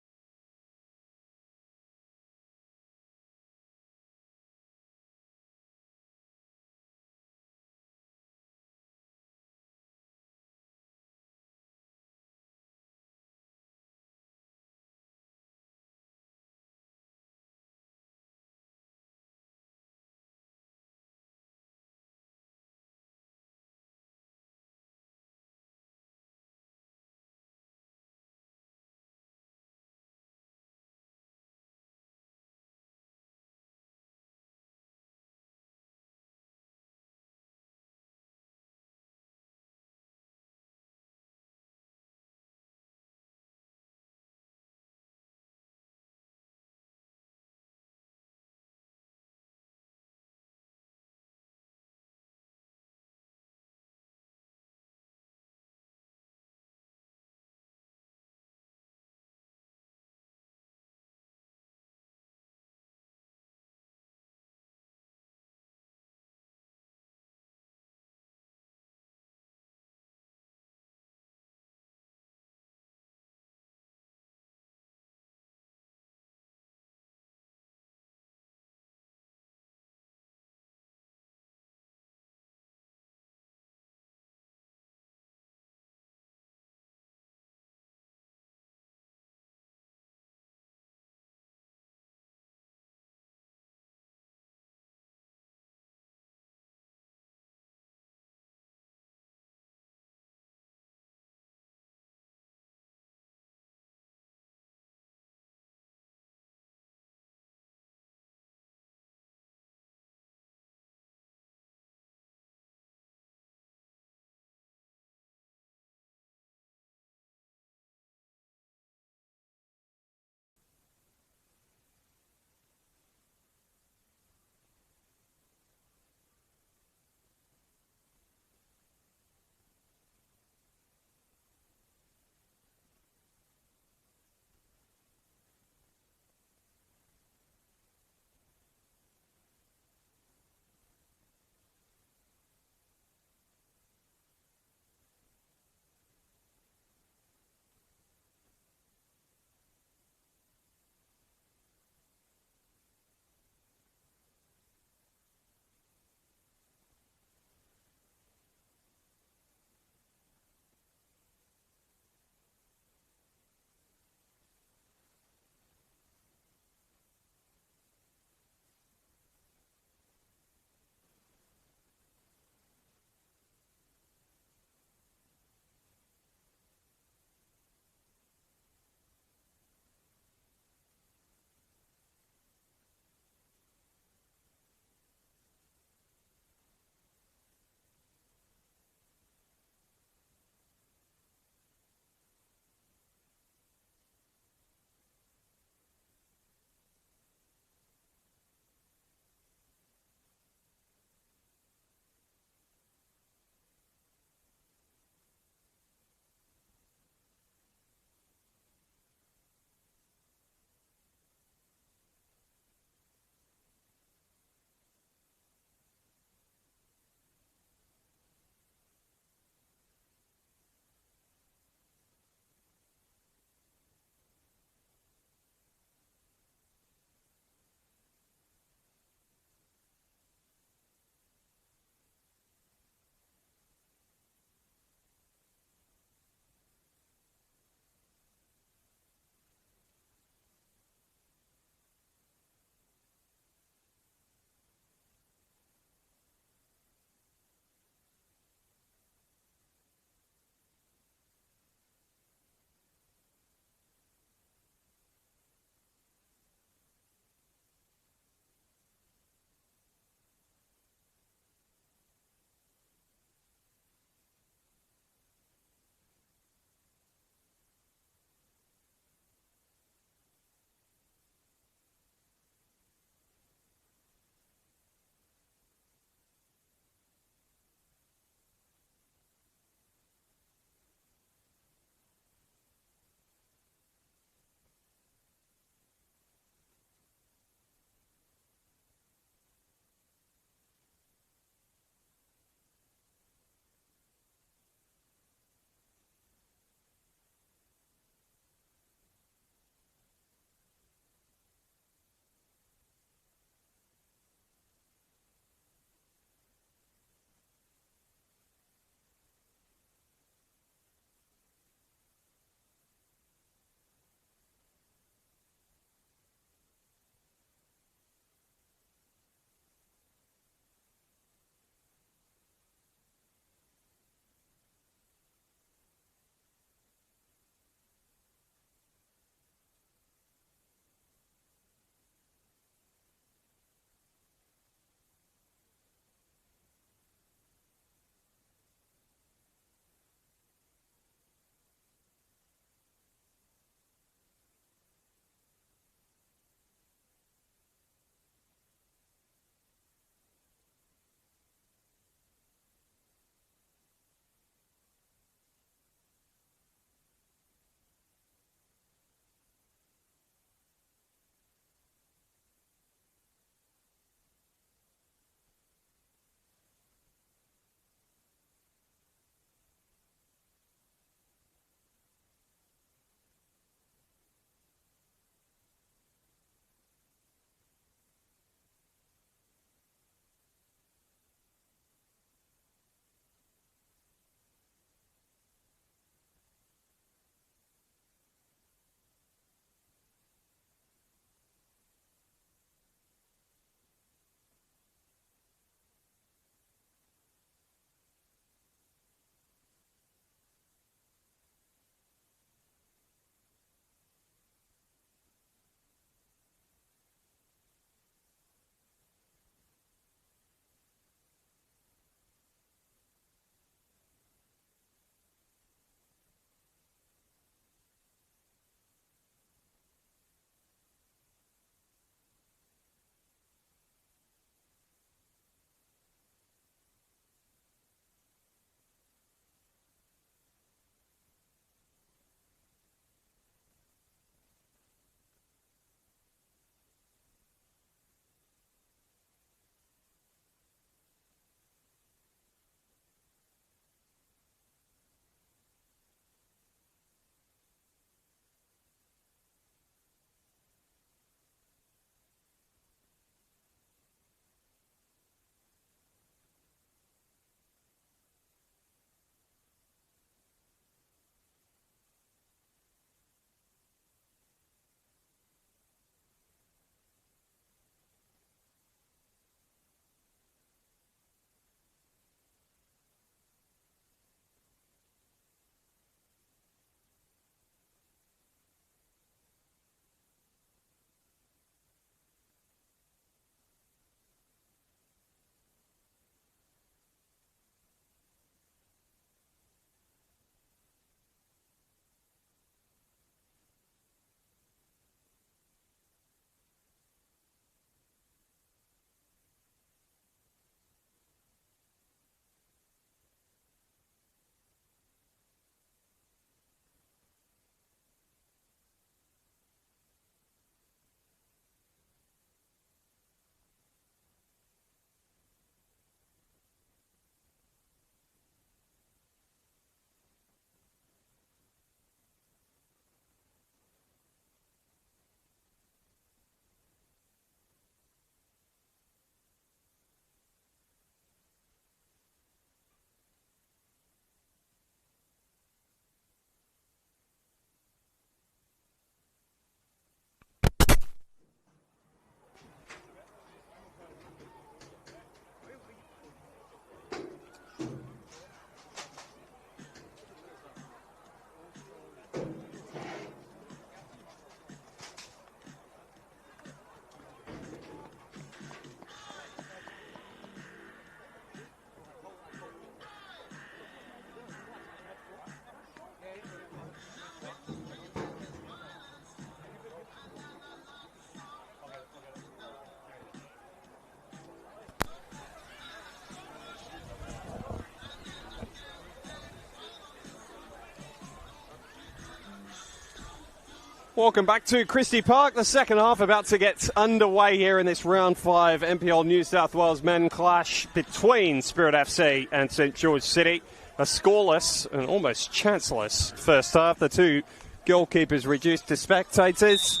Welcome back to Christie Park. The second half about to get underway here in this round 5 NPL New South Wales men clash between Spirit FC and St George City. A scoreless and almost chanceless first half. The two goalkeepers reduced to spectators.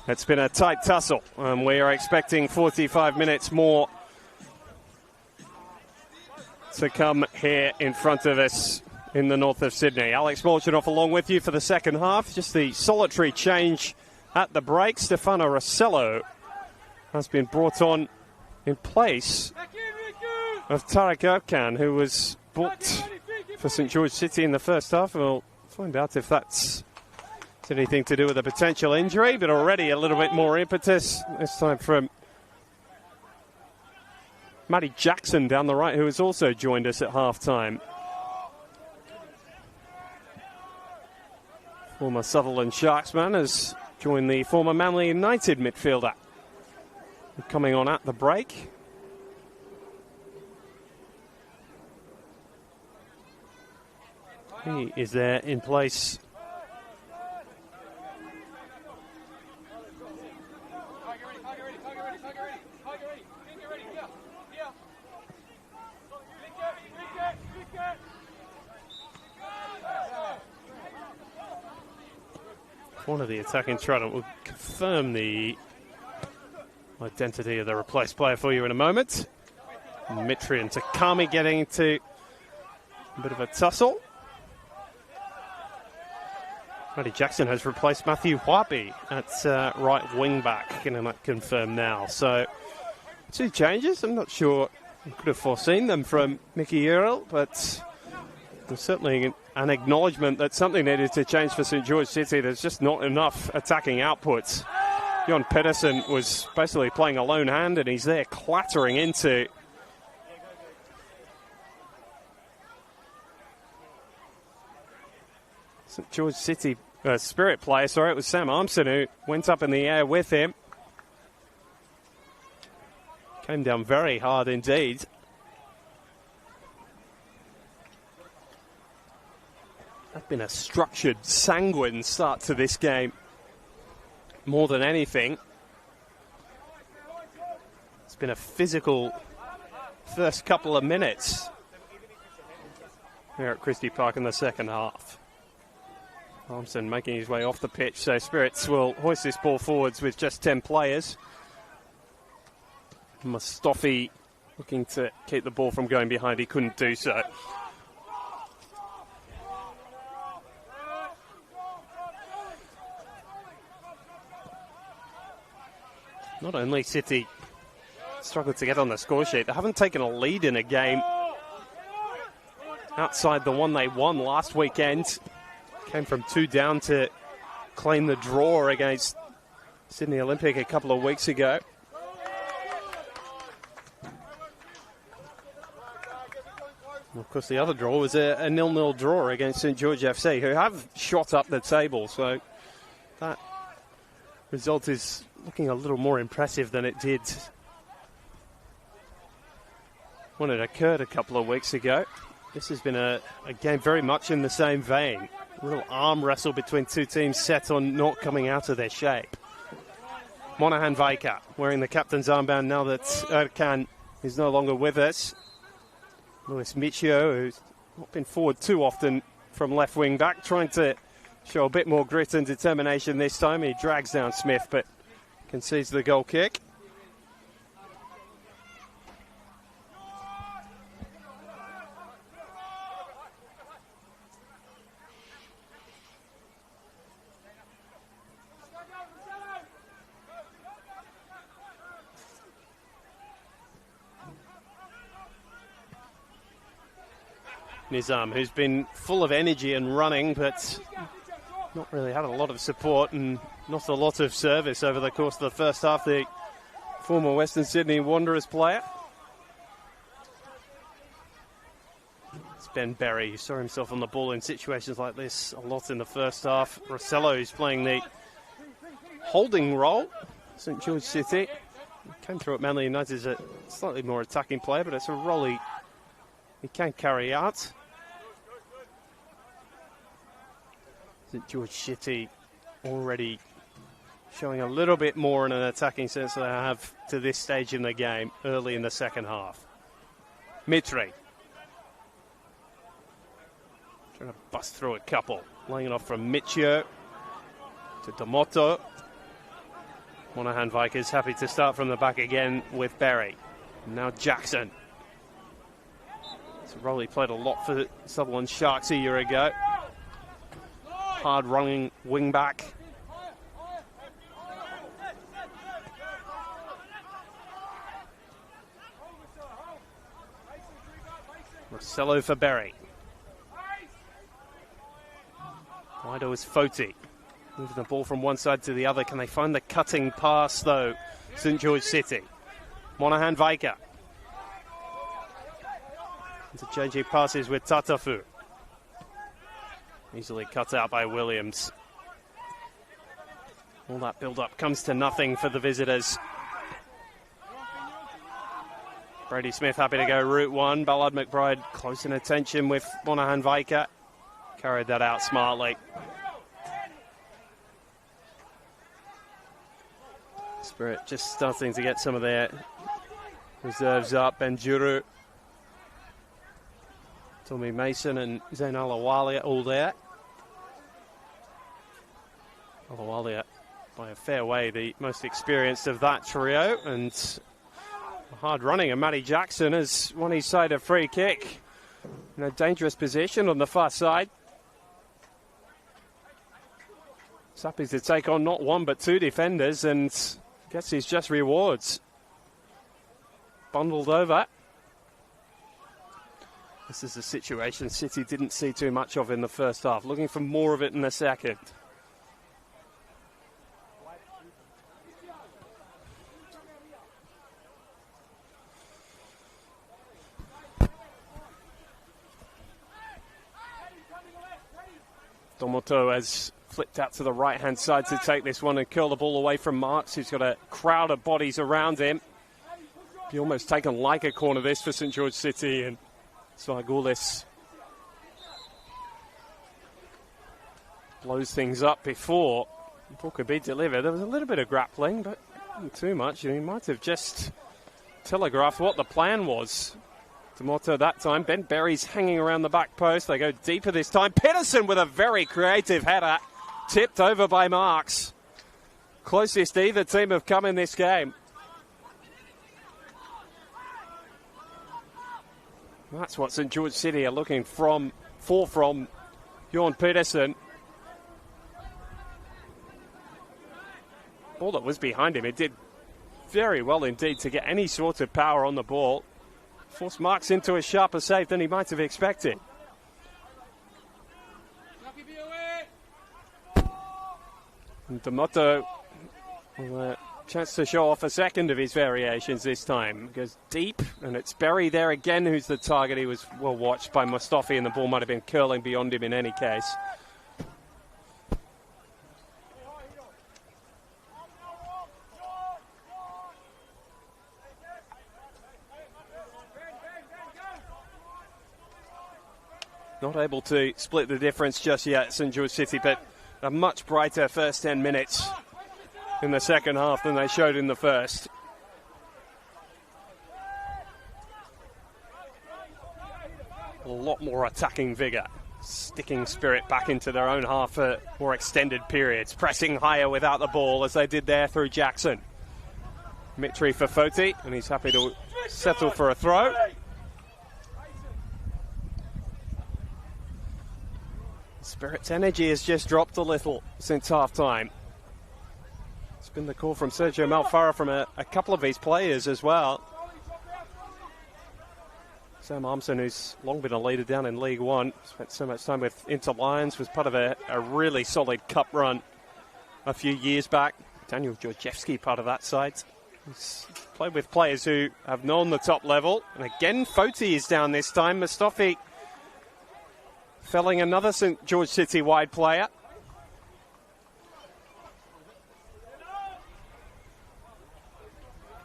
It's been a tight tussle, and we are expecting 45 minutes more to come here in front of us in the north of Sydney. Alex Molchanoff along with you for the second half. Just the solitary change at the break. Stefano Rossello has been brought on in place of Tarek Erkan, who was booked for St George City in the first half. We'll find out if that's anything to do with a potential injury, but already a little bit more impetus, this time from Matty Jackson down the right, who has also joined us at half-time. Former Sutherland Sharksman has joined the former Manly United midfielder. Coming on at the break. He is there in place. One of the attacking trident will confirm the identity of the replaced player for you in a moment. Mitri and Takami getting into a bit of a tussle. Matty Jackson has replaced Matthew Huapi at right wing back, getting that confirmed now. So, two changes. I'm not sure I could have foreseen them from Mickey Earl, but there's certainly an acknowledgement that something needed to change for St George City. There's just not enough attacking outputs. Jon Pedersen was basically playing a lone hand, and he's there clattering into St George City Spirit player. Sorry, it was Sam Armson who went up in the air with him. Came down very hard indeed. That's been a structured, sanguine start to this game. More than anything, it's been a physical first couple of minutes here at Christie Park in the second half. Thompson making his way off the pitch, so Spirits will hoist this ball forwards with just 10 players. Mustafi looking to keep the ball from going behind. He couldn't do so. Not only City struggled to get on the score sheet, they haven't taken a lead in a game outside the one they won last weekend. Came from 2 down to claim the draw against Sydney Olympic a couple of weeks ago. And of course, the other draw was a 0-0 draw against St George FC, who have shot up the table. So that result is looking a little more impressive than it did when it occurred a couple of weeks ago. This has been a game very much in the same vein. A real arm wrestle between two teams set on not coming out of their shape. Monahan Vaika wearing the captain's armband now that Erkan is no longer with us. Luis Michio, who's not been forward too often from left wing back, trying to show a bit more grit and determination this time. He drags down Smith, but concedes the goal kick. Nizam, who's been full of energy and running, but not really had a lot of support and not a lot of service over the course of the first half. The former Western Sydney Wanderers player. It's Ben Berry, who saw himself on the ball in situations like this a lot in the first half. Rossello, who's playing the holding role. St George City came through at Manly United as a slightly more attacking player, but it's a role he can carry out. St George City already showing a little bit more in an attacking sense than I have to this stage in the game, early in the second half. Mitri. Trying to bust through a couple. Laying it off from Michio to D'Amato. Monaghan Vikers happy to start from the back again with Berry. Now Jackson. It's a role he played a lot for Sutherland Sharks a year ago. Hard-running wing-back. Marcelo for Berry. Wider is Foti. Moving the ball from one side to the other. Can they find the cutting pass, though? St. George City. Monaghan Viker. Interchanging passes with Tatafu. Easily cut out by Williams. All that build-up comes to nothing for the visitors. Brady Smith happy to go route one. Ballard McBride close in attention with Monaghan Viker. Carried that out smartly. Spirit just starting to get some of their reserves up. Benjuru, Tommy Mason and Zain Alawalia all there. Alawalia by a fair way the most experienced of that trio, and hard running, and Matty Jackson has won his side a free kick in a dangerous position on the far side. Happy to take on not one but two defenders and gets his just rewards. Bundled over. This is a situation City didn't see too much of in the first half. Looking for more of it in the second. D'Amato has flipped out to the right-hand side to take this one and curl the ball away from Marks, who's got a crowd of bodies around him. He almost taken like a corner this for St. George City, and Svargulis blows things up before the ball could be delivered. There was a little bit of grappling, but not too much. He might have just telegraphed what the plan was. D'Amato that time. Ben Berry's hanging around the back post. They go deeper this time. Pedersen with a very creative header. Tipped over by Marks. Closest either team have come in this game. That's what St. George City are looking for from Jorn Pedersen. Ball that was behind him. It did very well indeed to get any sort of power on the ball. Forced Marks into a sharper save than he might have expected. And D'Amato with a chance to show off a second of his variations this time. Goes deep, and it's Berry there again who's the target. He was well watched by Mustafi, and the ball might have been curling beyond him in any case. Not able to split the difference just yet, St. George City, but a much brighter first 10 minutes in the second half than they showed in the first. A lot more attacking vigour, sticking spirit back into their own half for more extended periods, pressing higher without the ball as they did there through Jackson. Mitri for Foti, and he's happy to settle for a throw. Spirit's energy has just dropped a little since half-time. It's been the call from Sergio Malfarra from a couple of his players as well. Sam Armson, who's long been a leader down in League One, spent so much time with Inter Lions, was part of a really solid cup run a few years back. Daniel Georgievski, part of that side. He's played with players who have known the top level. And again, Foti is down this time. Mustafi felling another St. George City wide player.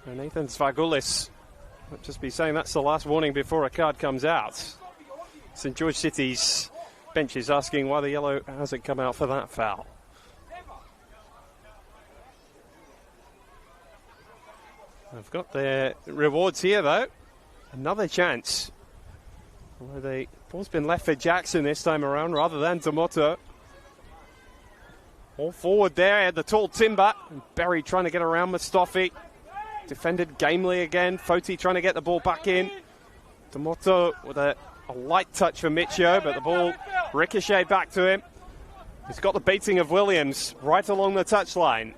And Nathan Svargulis might just be saying that's the last warning before a card comes out. St. George City's bench is asking why the yellow hasn't come out for that foul. They've got their rewards here, though. Another chance. Well, the ball's been left for Jackson this time around rather than Tomoto. All forward there, the tall timber. Berry trying to get around Mustafi. Defended gamely again. Foti trying to get the ball back in. Tomoto with a light touch for Michio, but the ball ricocheted back to him. He's got the beating of Williams right along the touchline.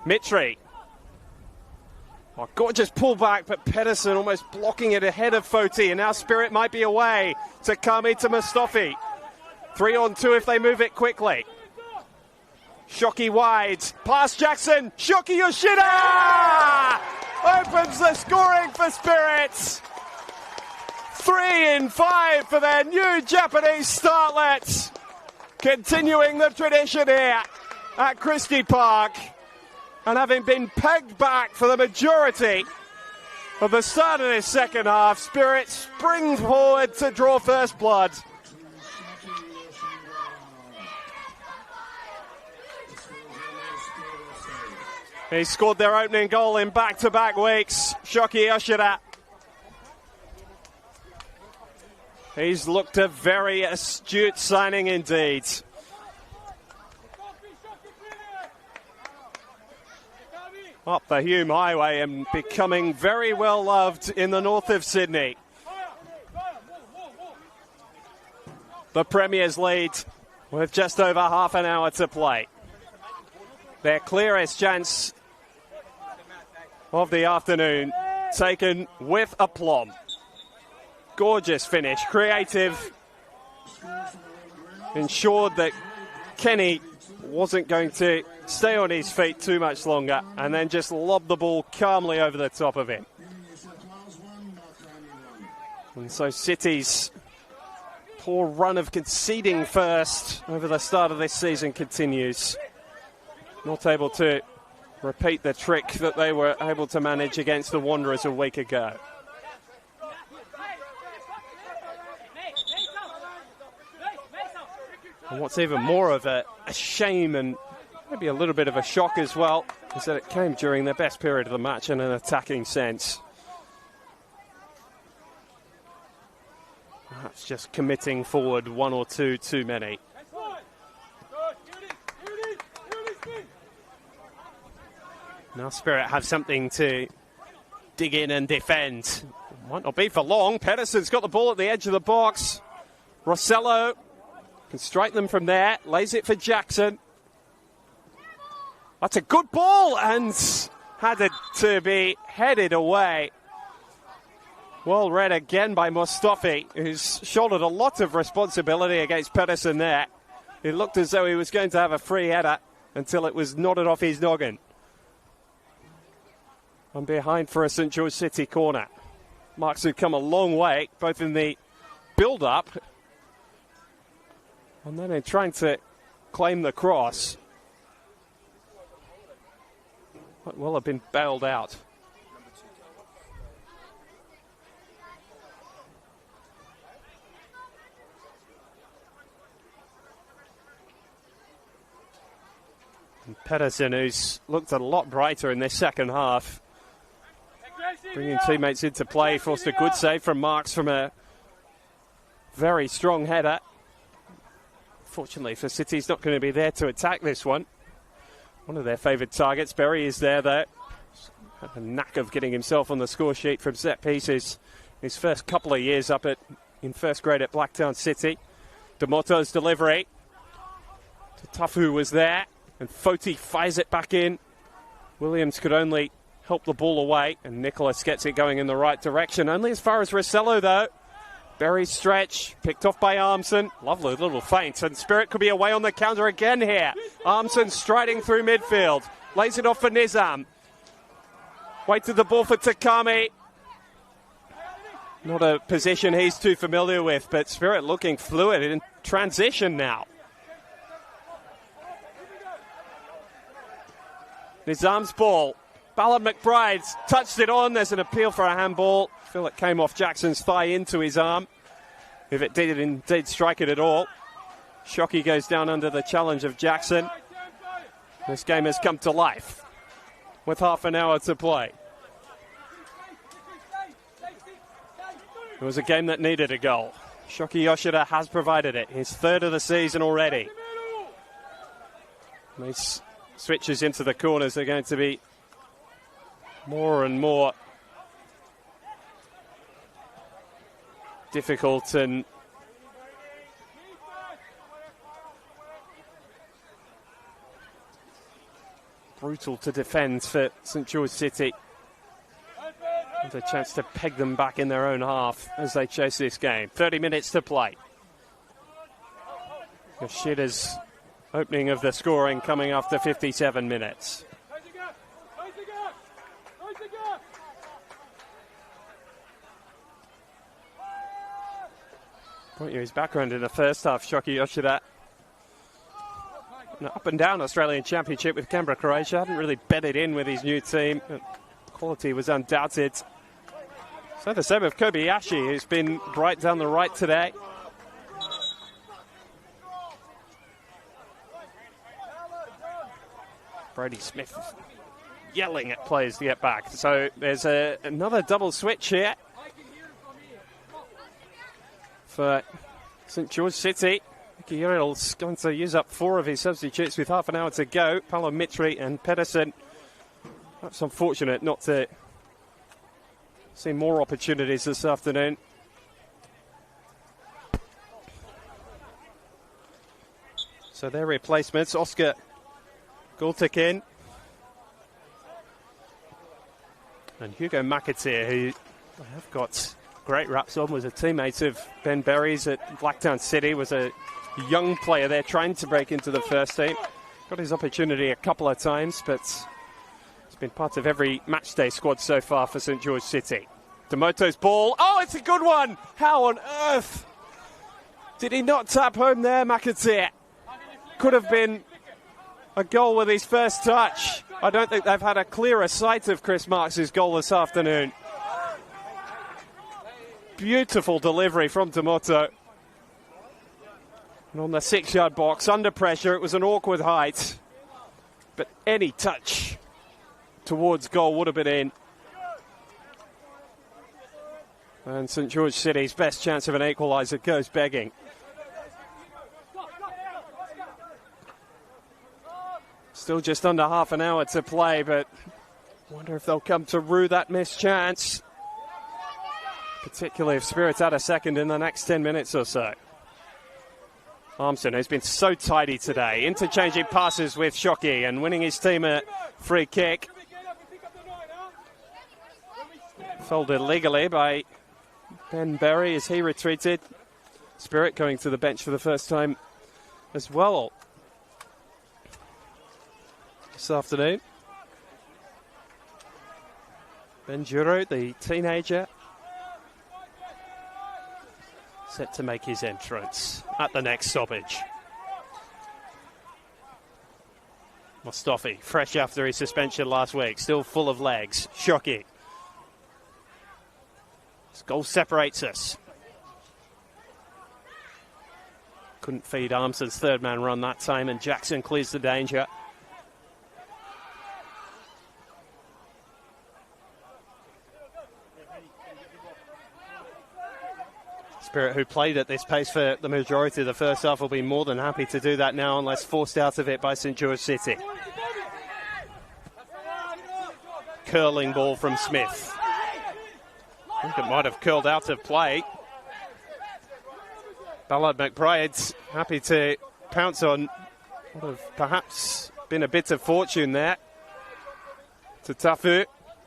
Mitri. Oh, gorgeous pullback, but Pedersen almost blocking it ahead of Foti, and now Spirit might be away. Takami to Mustafi. 3-on-2 if they move it quickly. Shoki wide, past Jackson, Shoki Yoshida opens the scoring for Spirits. 3 in 5 for their new Japanese starlets. Continuing the tradition here at Christie Park. And having been pegged back for the majority of the start of this second half, Spirits spring forward to draw first blood. He scored their opening goal in back-to-back weeks, Shoki Yoshida. He's looked a very astute signing indeed. Up the Hume Highway and becoming very well loved in the north of Sydney. The Premier's lead with just over half an hour to play. Their clearest chance of the afternoon, taken with aplomb. Gorgeous finish, creative. Ensured that Kenny wasn't going to stay on his feet too much longer, and then just lobbed the ball calmly over the top of him. And so City's poor run of conceding first over the start of this season continues. Not able to repeat the trick that they were able to manage against the Wanderers a week ago. And what's even more of a shame and maybe a little bit of a shock as well is that it came during their best period of the match in an attacking sense. Perhaps just committing forward one or two too many. Now Spirit have something to dig in and defend. Might not be for long. Pedersen's got the ball at the edge of the box. Rossello can strike them from there. Lays it for Jackson. That's a good ball and had it to be headed away. Well read again by Mustafi, who's shouldered a lot of responsibility against Pedersen there. It looked as though he was going to have a free header until it was nodded off his noggin. And behind for a St George City corner. Marks have come a long way, both in the build-up and then in trying to claim the cross. Might well have been bailed out. And Pedersen, who's looked a lot brighter in this second half, bringing teammates into play, forced a good save from Marks from a very strong header. Fortunately for City, he's not going to be there to attack this one. One of their favoured targets. Berry is there, though. Had a knack of getting himself on the score sheet from set pieces his first couple of years up in first grade at Blacktown City. Demoto's delivery. Tafu was there, and Foti fires it back in. Williams could only help the ball away, and Nicholas gets it going in the right direction. Only as far as Rossello, though. Berry stretch, picked off by Armson. Lovely little feint, and Spirit could be away on the counter again here. Armson striding through midfield. Lays it off for Nizam. Waited the ball for Takami. Not a position he's too familiar with, but Spirit looking fluid in transition now. Nizam's ball. Ballard McBride's touched it on. There's an appeal for a handball. I feel it came off Jackson's thigh into his arm, if it did indeed strike it at all. Shockey goes down under the challenge of Jackson. This game has come to life with half an hour to play. It was a game that needed a goal. Shoki Yoshida has provided it. His third of the season already. These switches into the corners are going to be more and more difficult and brutal to defend for St George City. And a chance to peg them back in their own half as they chase this game. 30 minutes to play. Yoshida's opening of the scoring coming after 57 minutes. Point you his background in the first half, Shoki Yoshida. An up and down Australian Championship with Canberra, Croatia. Hadn't really bedded in with his new team. Quality was undoubted. So the same of Kobayashi, who's been right down the right today. Brody Smith yelling at players to get back. So there's another double switch here for St George City. Kiril's going to use up 4 of his substitutes with half an hour to go. Paolo Mitri and Pedersen. That's unfortunate not to see more opportunities this afternoon. So their replacements, Oscar Gultekin and Hugo McAteer, who I have got great raps on, was a teammate of Ben Berry's at Blacktown City, was a young player there trying to break into the first team. Got his opportunity a couple of times, but he's been part of every matchday squad so far for St George City. Demoto's ball. Oh, it's a good one! How on earth did he not tap home there, McAteer? Could have been a goal with his first touch. I don't think they've had a clearer sight of Chris Marks' goal this afternoon. Beautiful delivery from Demoto. And on the 6-yard box, under pressure, it was an awkward height. But any touch towards goal would have been in. And St George City's best chance of an equaliser goes begging. Still just under half an hour to play, but I wonder if they'll come to rue that missed chance. Particularly if Spirit's had a second in the next 10 minutes or so. Armstrong has been so tidy today, interchanging passes with Shoki and winning his team a free kick. Folded legally by Ben Berry as he retreated. Spirit going to the bench for the first time as well this afternoon. Benjuru, the teenager, set to make his entrance at the next stoppage. Mustafi, fresh after his suspension last week, still full of legs. Shoki. This goal separates us. Couldn't feed Armson's third man run that time, and Jackson clears the danger. Spirit, who played at this pace for the majority of the first half, will be more than happy to do that now unless forced out of it by St George City. Curling ball from Smith. I think it might have curled out of play. Ballard McBride's happy to pounce on what have perhaps been a bit of fortune there to Tafu.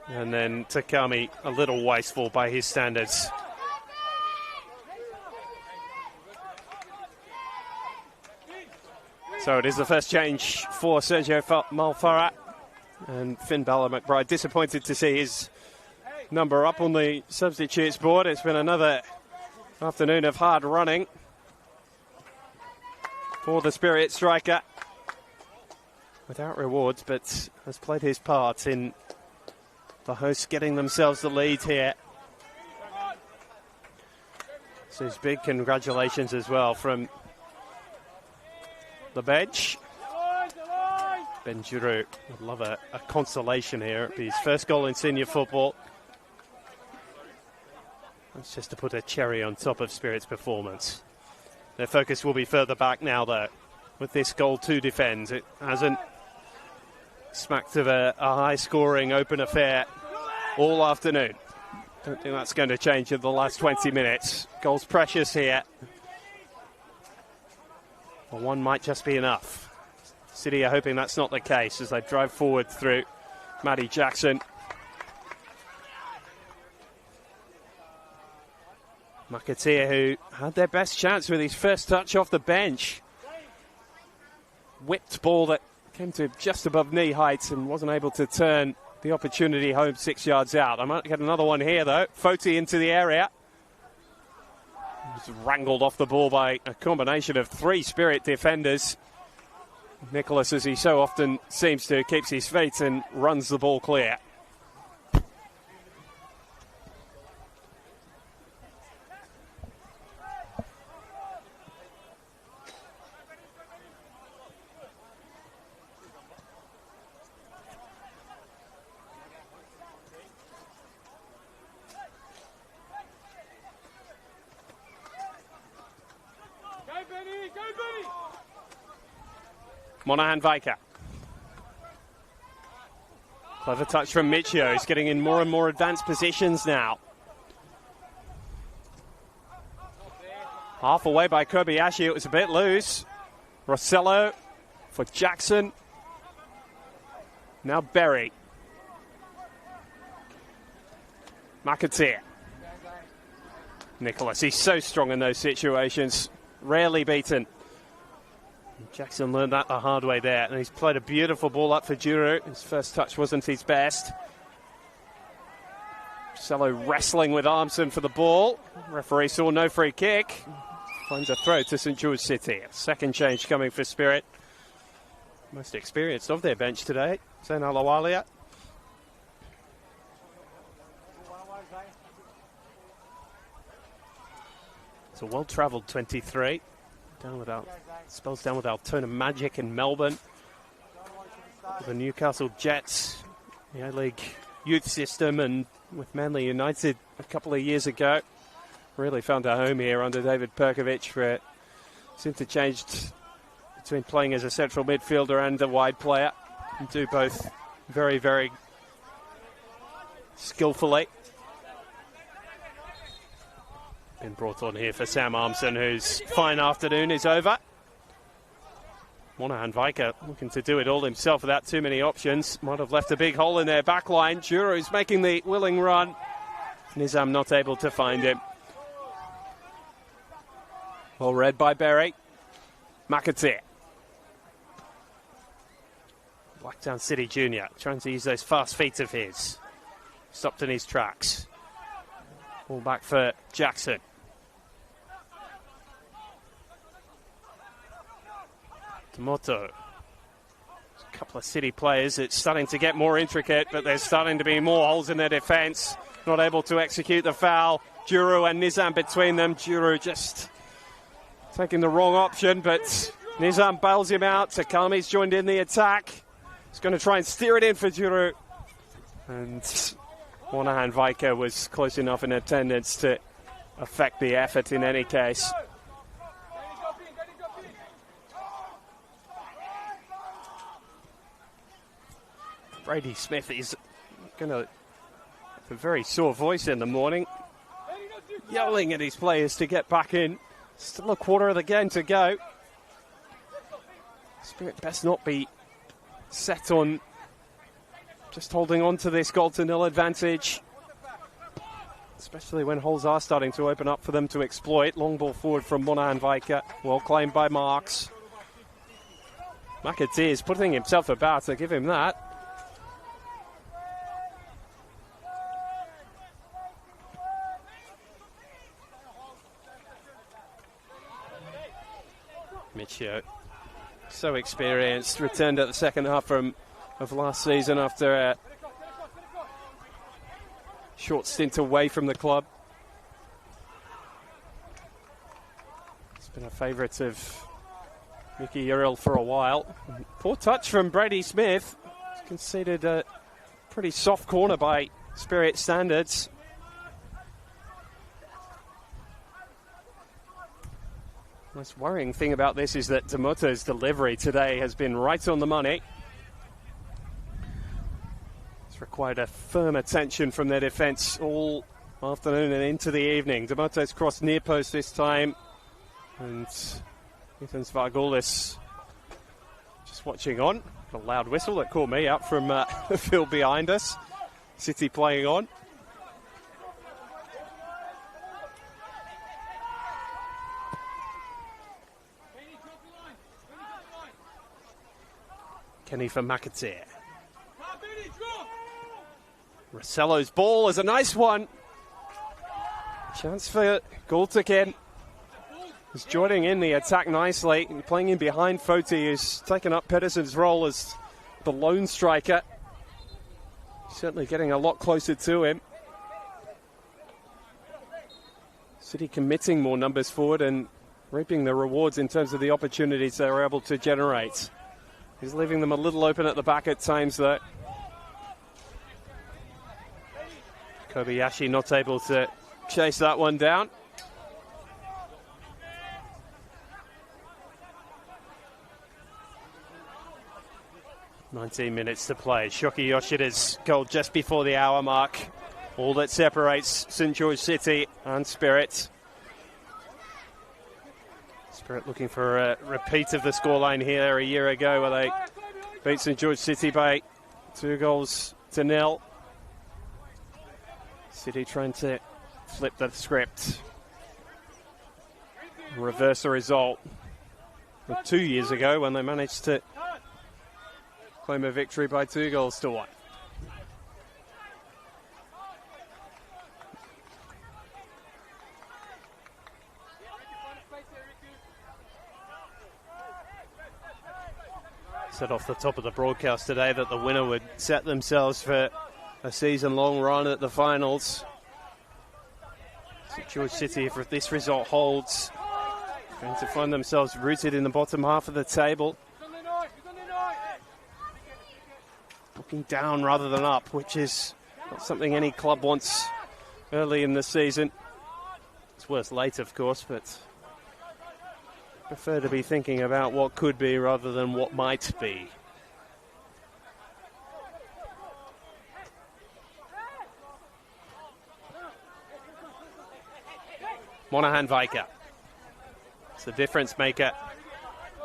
And then Takami, a little wasteful by his standards. So it is the first change for Sergio Malfarra. And Finn Ballard McBride disappointed to see his number up on the substitutes board. It's been another afternoon of hard running for the Spirit striker. Without rewards, but has played his part in the hosts getting themselves the lead here. So his big congratulations as well from the bench. Benjuru would love a consolation here. It'd be his first goal in senior football. That's just to put a cherry on top of Spirit's performance. Their focus will be further back now, though, with this goal to defend. It hasn't smacked of a high-scoring open affair all afternoon. Don't think that's going to change in the last 20 minutes. Goals precious here. Well, one might just be enough. City are hoping that's not the case as they drive forward through Matty Jackson. McAteer, who had their best chance with his first touch off the bench. Whipped ball that came to just above knee height and wasn't able to turn the opportunity home 6 yards out. I might get another one here, though. Foti into the area. He was wrangled off the ball by a combination of three Spirit defenders. Nicholas, as he so often seems to, keeps his feet and runs the ball clear. Monaghan Viker. Clever touch from Michio. He's getting in more and more advanced positions now. Half away by Kobayashi. It was a bit loose. Rossello for Jackson. Now Berry. McAteer. Nicholas, he's so strong in those situations. Rarely beaten. Jackson learned that the hard way there, and he's played a beautiful ball up for Juru. His first touch wasn't his best. Cello wrestling with Armson for the ball. Referee saw no free kick. Finds a throw to St George City. A second change coming for Spirit. Most experienced of their bench today, Zain Alawalia. It's a well-travelled 23. Spells down with Altona Magic in Melbourne. The Newcastle Jets, the A-League youth system, and with Manly United a couple of years ago. Really found a home here under David Perkovic, where it's interchanged between playing as a central midfielder and a wide player. And do both very, very skillfully. Been brought on here for Sam Armson, whose fine afternoon is over. Monaghan Viker looking to do it all himself without too many options. Might have left a big hole in their back line. Juru's making the willing run. Nizam not able to find him. Well read by Berry. McAteer. Blacktown City Junior trying to use those fast feet of his. Stopped in his tracks. Ball back for Jackson. Tomoto. A couple of City players. It's starting to get more intricate, but there's starting to be more holes in their defence. Not able to execute the foul. Juru and Nizam between them. Juru just taking the wrong option, but Nizam bails him out. Takami's joined in the attack. He's going to try and steer it in for Juru. And Monaghan Viker was close enough in attendance to affect the effort in any case. Brady Smith is going to have a very sore voice in the morning, yelling at his players to get back in. Still a quarter of the game to go. Spirit best not be set on just holding on to this goal to nil advantage, especially when holes are starting to open up for them to exploit. Long ball forward from Monaghan Viker, well claimed by Marks. McAteer is putting himself about, to give him that. Michio, so experienced, returned at the second half of last season after a short stint away from the club. It's been a favourite of Mickey Uriel for a while. Poor touch from Brady Smith. He's conceded a pretty soft corner by Spirit standards. Most worrying thing about this is that D'Amato's delivery today has been right on the money. It's required a firm attention from their defence all afternoon and into the evening. D'Amato's crossed near post this time, and Ethan Svargoulis just watching on. A loud whistle that called me out from the field behind us. City playing on. Kenny for McAteer. Rossello's ball is a nice one. Chance for Gultekin. He's joining in the attack nicely. And playing in behind Foti, who's taken up Pedersen's role as the lone striker. Certainly getting a lot closer to him. City committing more numbers forward and reaping the rewards in terms of the opportunities they were able to generate. He's leaving them a little open at the back at times, though. Kobayashi not able to chase that one down. "19 minutes to play. Shoki Yoshida's goal just before the hour mark. All that separates St George City and Spirit. Spirit looking for a repeat of the scoreline here a year ago where they beat St George City by 2-0. City trying to flip the script, reverse the result from 2 years ago when they managed to claim a victory by 2-1. Said off the top of the broadcast today that the winner would set themselves for a season-long run at the finals. St George City, if this result holds, going to find themselves rooted in the bottom half of the table. Looking down rather than up, which is not something any club wants early in the season. It's worse late, of course, but prefer to be thinking about what could be rather than what might be. Monahan Viker. It's the difference maker.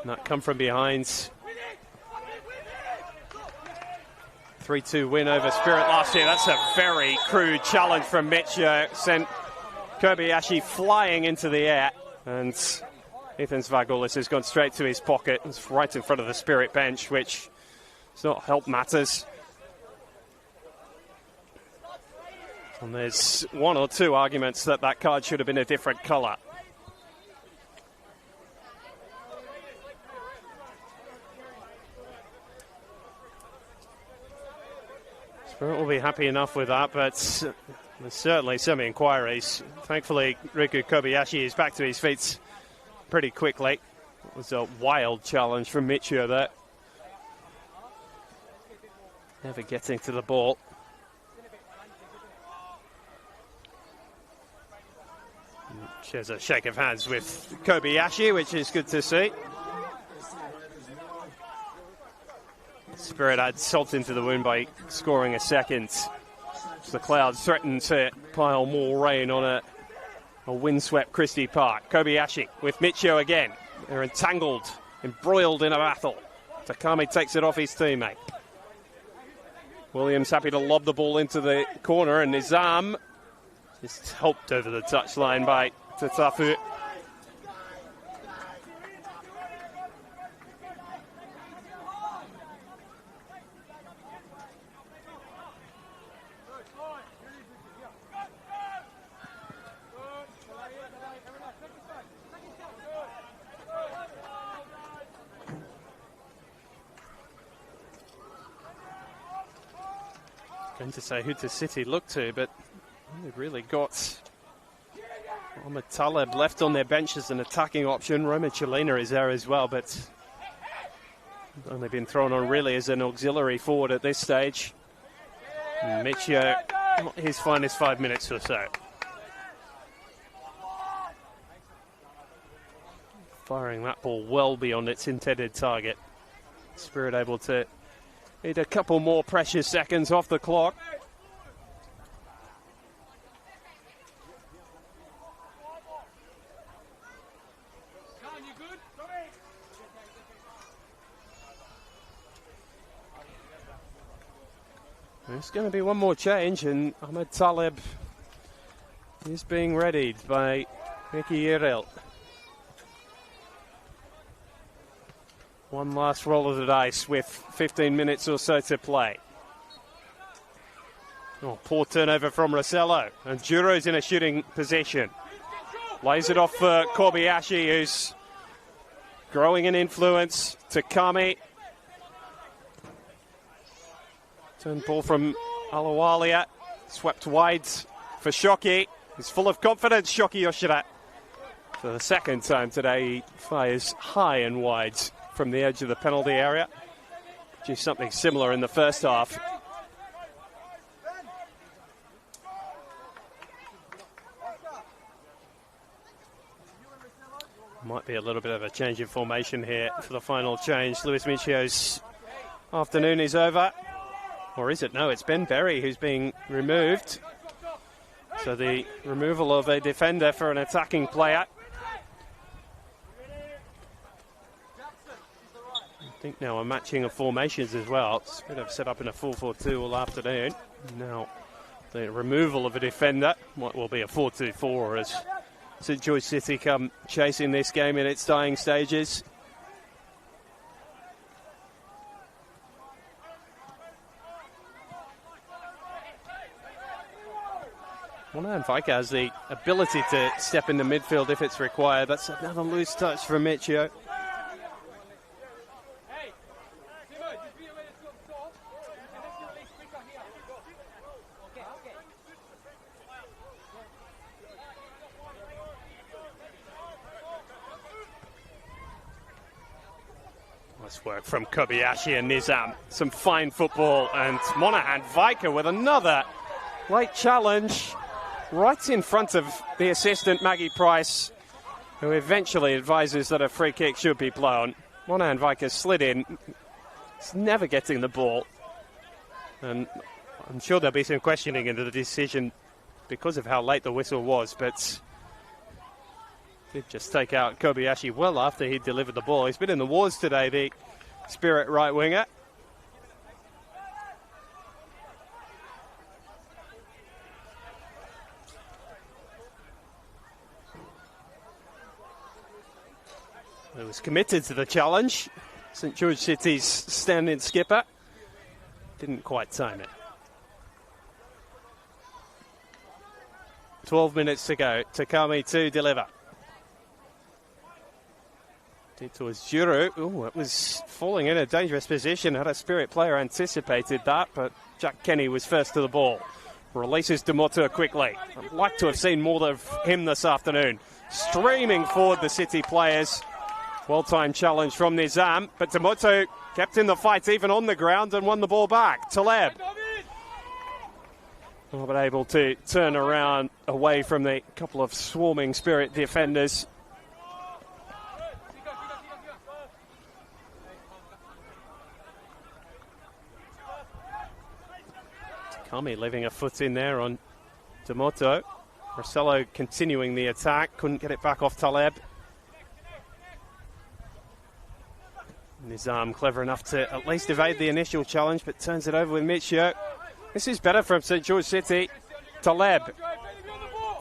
Not come from behind. 3-2 win over Spirit last year. That's a very crude challenge from Michio. Sent Kobayashi flying into the air. And Ethan Svargoulis has gone straight to his pocket. It's right in front of the Spirit bench, which does not help matters. And there's one or two arguments that that card should have been a different colour. Spirit will be happy enough with that, but there's certainly some inquiries. Thankfully, Riku Kobayashi is back to his feet pretty quickly. It was a wild challenge from Michio there. Never getting to the ball. Shares a shake of hands with Kobayashi, which is good to see. Spirit adds salt into the wound by scoring a second. The Clouds threaten to pile more rain on a windswept Christie Park. Kobayashi with Michio again. They're entangled, embroiled in a battle. Takami takes it off his teammate. Williams happy to lob the ball into the corner, and Nizam is helped over the touchline by Tatafu. Going to say who to City look to, but they've really got Ahmed Taleb left on their bench as an attacking option. Roman Chelina is there as well, but only been thrown on really as an auxiliary forward at this stage. Michio, not his finest 5 minutes or so. Firing that ball well beyond its intended target. Spirit able to need a couple more precious seconds off the clock. There's going to be one more change, and Ahmed Taleb is being readied by Mickey Iril. One last roll of the dice with 15 minutes or so to play. Oh, poor turnover from Rossello, and Juro's in a shooting position. Lays it off for Kobayashi, who's growing in influence. Takami. Turn ball from Alawalia. Swept wide for Shoki. He's full of confidence, Shoki Yoshida. For the second time today, he fires high and wide from the edge of the penalty area. Which is something similar in the first half. Might be a little bit of a change in formation here for the final change. Luis Michio's afternoon is over. Or is it? No, it's Ben Berry who's being removed. So the removal of a defender for an attacking player. I think now a matching of formations as well. It's been set up in a 4-4-2 all afternoon. Now the removal of a defender. What will be a 4-2-4 as St George City come chasing this game in its dying stages. Monahan Vika has the ability to step into midfield if it's required. That's another loose touch from Michio. Nice work from Kobayashi and Nizam. Some fine football, and Monahan Vika with another late challenge. Right in front of the assistant, Maggie Price, who eventually advises that a free kick should be blown. Monahan Vika slid in. He's never getting the ball. And I'm sure there'll be some questioning into the decision because of how late the whistle was, but did just take out Kobayashi well after he delivered the ball. He's been in the wars today, the Spirit right winger. He was committed to the challenge. St George City's stand-in skipper didn't quite time it. 12 minutes to go. Takami to deliver. Deep towards Juru. Oh, it was falling in a dangerous position. Had a Spirit player anticipated that, but Jack Kenny was first to the ball. Releases Demoto quickly. I'd like to have seen more of him this afternoon. Streaming forward the City players. Well-timed challenge from Nizam, but Demoto kept in the fight even on the ground and won the ball back. Taleb. Oh, but able to turn around away from the couple of swarming Spirit defenders. Takami leaving a foot in there on Demoto. Rossello continuing the attack, couldn't get it back off Taleb. Nizam clever enough to at least evade the initial challenge, but turns it over with Michio. This is better from St George City. Taleb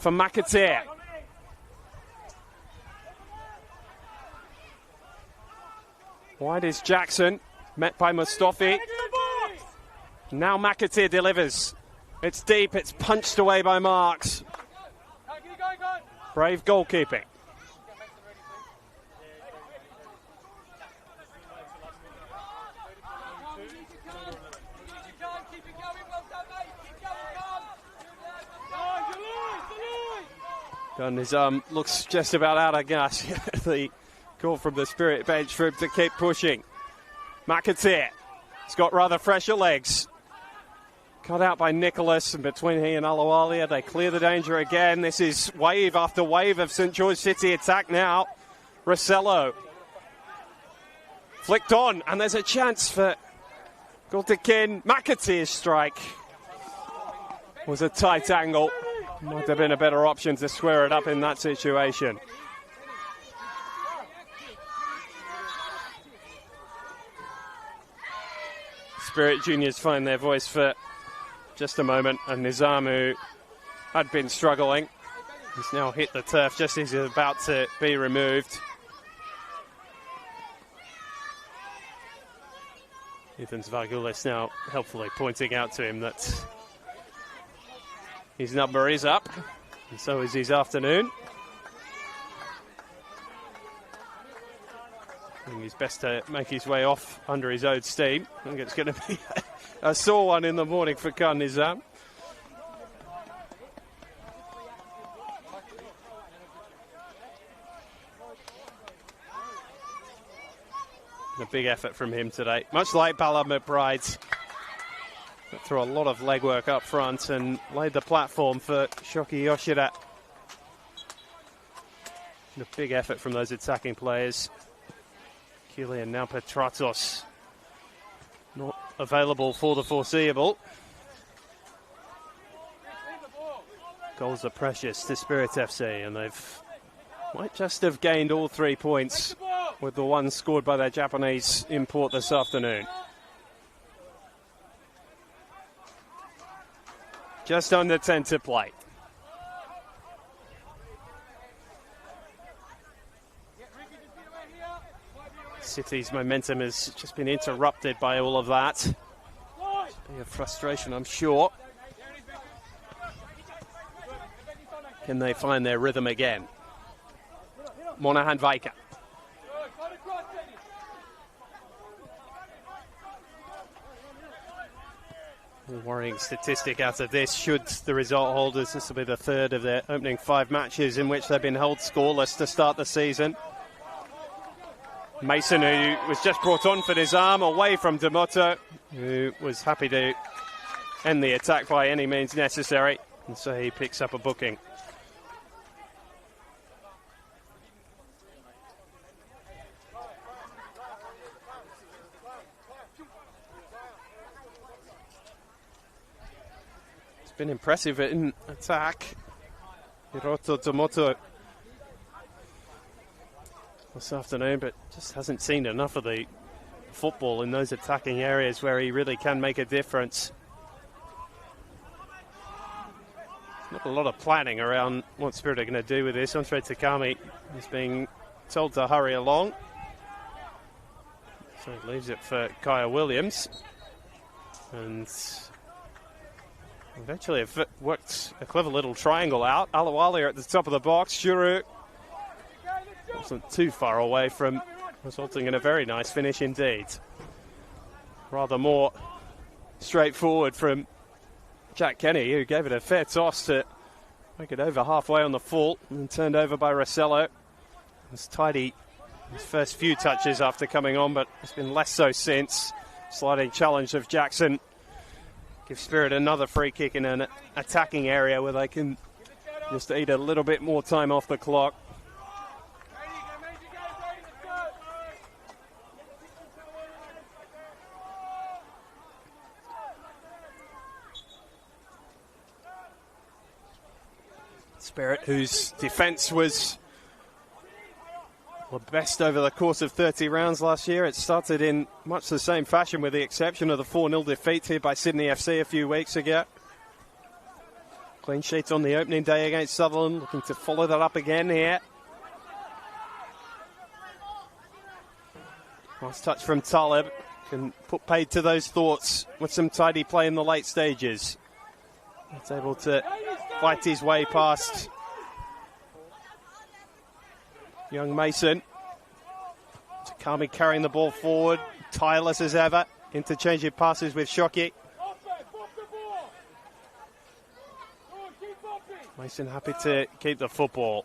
for McAteer. Wide is Jackson, met by Mustafi. Now McAteer delivers. It's deep, it's punched away by Marks. Brave goalkeeping. And his looks just about out of gas. The call from the Spirit bench for him to keep pushing. McAteer. He's got rather fresher legs. Cut out by Nicholas, and between he and Alawalia, they clear the danger again. This is wave after wave of St George City attack now. Rossello. Flicked on, and there's a chance for Gultekin. McAteer's strike was a tight angle. Might have been a better option to square it up in that situation. Spirit Juniors find their voice for just a moment, and Nizam, who had been struggling, he's now hit the turf just as he's about to be removed. Ethan Zvargulis now helpfully pointing out to him that his number is up, and so is his afternoon. Doing his best to make his way off under his own steam. I think it's going to be a sore one in the morning for Khan Nizam. A big effort from him today, much like Bala McBride. Threw a lot of legwork up front and laid the platform for Shoki Yoshida. And a big effort from those attacking players. Kilian now Petratos not available for the foreseeable. Goals are precious to Spirit FC, and they've might just have gained all 3 points with the one scored by their Japanese import this afternoon. Just under 10 to play. City's momentum has just been interrupted by all of that. It's been a frustration, I'm sure. Can they find their rhythm again? Monahan Vaika. Worrying statistic out of this, should the result hold, as this will be the third of their opening 5 matches in which they've been held scoreless to start the season. Mason, who was just brought on for Nizam, away from D'Amato, who was happy to end the attack by any means necessary, and so he picks up a booking. Been impressive in attack. Hiroto D'Amato this afternoon, but just hasn't seen enough of the football in those attacking areas where he really can make a difference. Not a lot of planning around what Spirit are going to do with this. Andre Takami is being told to hurry along, so he leaves it for Kaya Williams, and eventually it worked a clever little triangle out. Alawali at the top of the box. Shuru wasn't too far away from resulting in a very nice finish indeed. Rather more straightforward from Jack Kenny, who gave it a fair toss to make it over halfway on the full and turned over by Rossello. It was tidy his first few touches after coming on, but it's been less so since. Sliding challenge of Jackson. Give Spirit another free kick in an attacking area where they can just eat a little bit more time off the clock. Spirit, whose defence was the best over the course of 30 rounds last year. It started in much the same fashion, with the exception of the 4-0 defeat here by Sydney FC a few weeks ago. Clean sheet on the opening day against Sutherland, looking to follow that up again here. Last touch from Talib, can put paid to those thoughts with some tidy play in the late stages. He's able to fight his way past young Mason. Takami carrying the ball forward, tireless as ever, interchanging passes with Shoki. Mason happy to keep the football.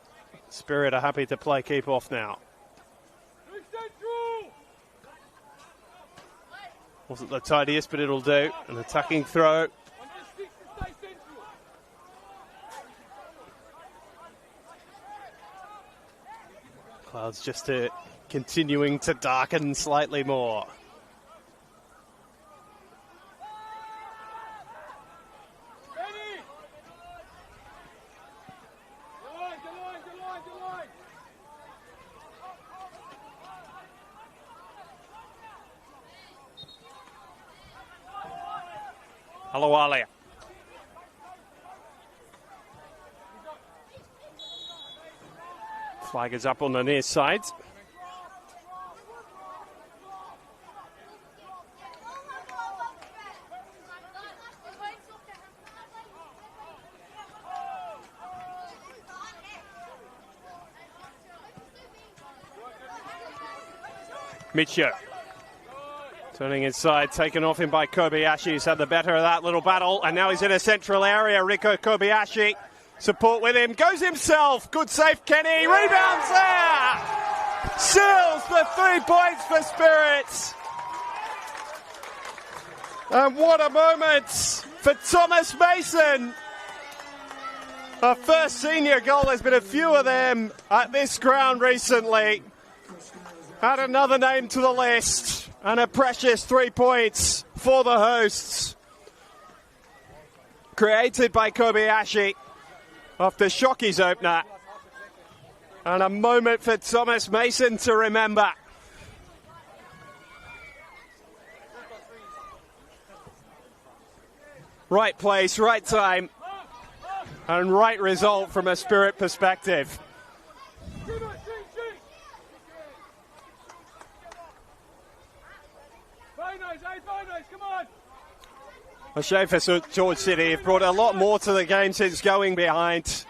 Spirit are happy to play keep off now. Wasn't the tidiest, but it'll do. An attacking throw. Clouds just continuing to darken slightly more. Alawale. Flag is up on the near side. Micho. Turning inside, taken off him by Kobayashi. He's had the better of that little battle, and now he's in a central area. Rico Kobayashi, support with him, goes himself. Good save, Kenny. Rebounds there. Seals the 3 points for Spirits. And what a moment for Thomas Mason. Our first senior goal. There's been a few of them at this ground recently. Add another name to the list. And a precious 3 points for the hosts. Created by Kobayashi after Shoki's opener. And a moment for Thomas Mason to remember. Right place, right time, and right result from a Spirit perspective. A shame for George City. Have brought a lot more to the game since going behind.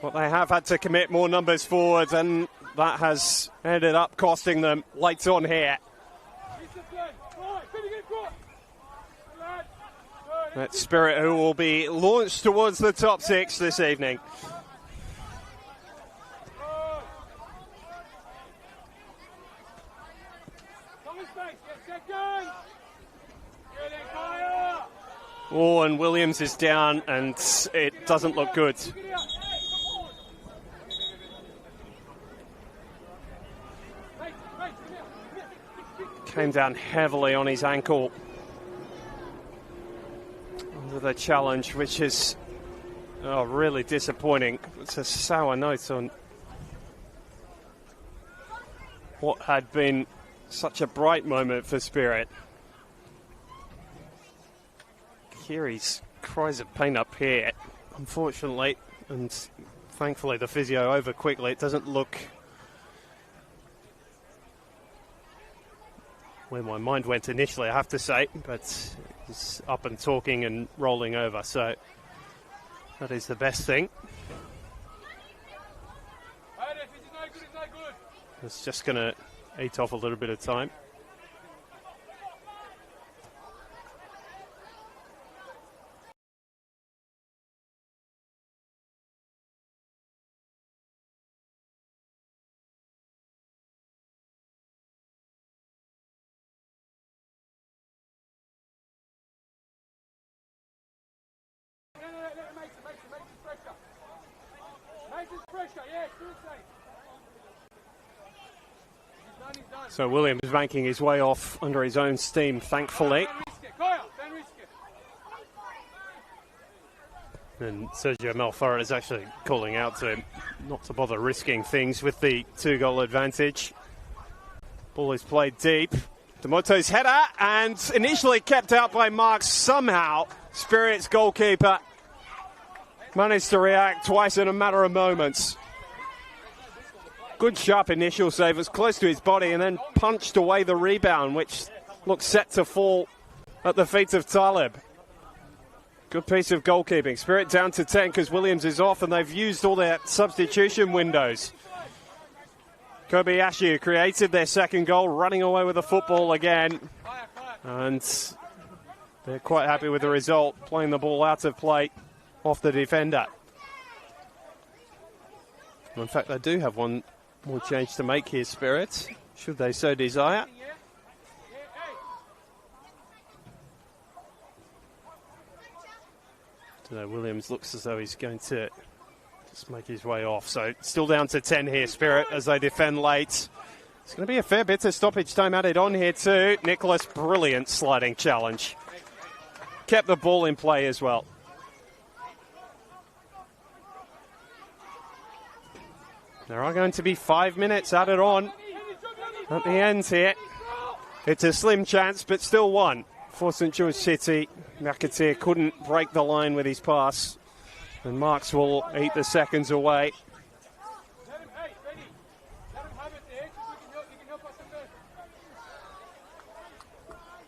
But they have had to commit more numbers forward, and that has ended up costing them. Lights on here. That's Spirit, who will be launched towards the top 6 this evening. Oh, and Williams is down, and it doesn't look good. Came down heavily on his ankle under the challenge, which is really disappointing. It's a sour note on what had been such a bright moment for Spirit. Kiri's cries of pain up here, unfortunately, and thankfully the physio over quickly. It doesn't look where my mind went initially, I have to say, but it's up and talking and rolling over, so that is the best thing. It's just going to eat off a little bit of time. So Williams is banking his way off under his own steam, thankfully. And Sergio Malfora is actually calling out to him not to bother risking things with the 2-goal advantage. Ball is played deep. Demoto's header, and initially kept out by Marks. Somehow, Spirit's goalkeeper managed to react twice in a matter of moments. Good sharp initial save, was close to his body, and then punched away the rebound, which looked set to fall at the feet of Talib. Good piece of goalkeeping. Spirit down to 10 because Williams is off, and they've used all their substitution windows. Kobayashi, who created their second goal, running away with the football again. And they're quite happy with the result, playing the ball out of play off the defender. In fact, they do have one more change to make here, Spirit, should they so desire. So Williams looks as though he's going to Let's make his way off. So still down to 10 here, Spirit, as they defend late. It's going to be a fair bit of stoppage time added on here too. Nicholas, brilliant sliding challenge. Kept the ball in play as well. There are going to be 5 minutes added on at the end here. It's a slim chance, but still one for St George City. McAteer couldn't break the line with his pass, and Marks will eat the seconds away.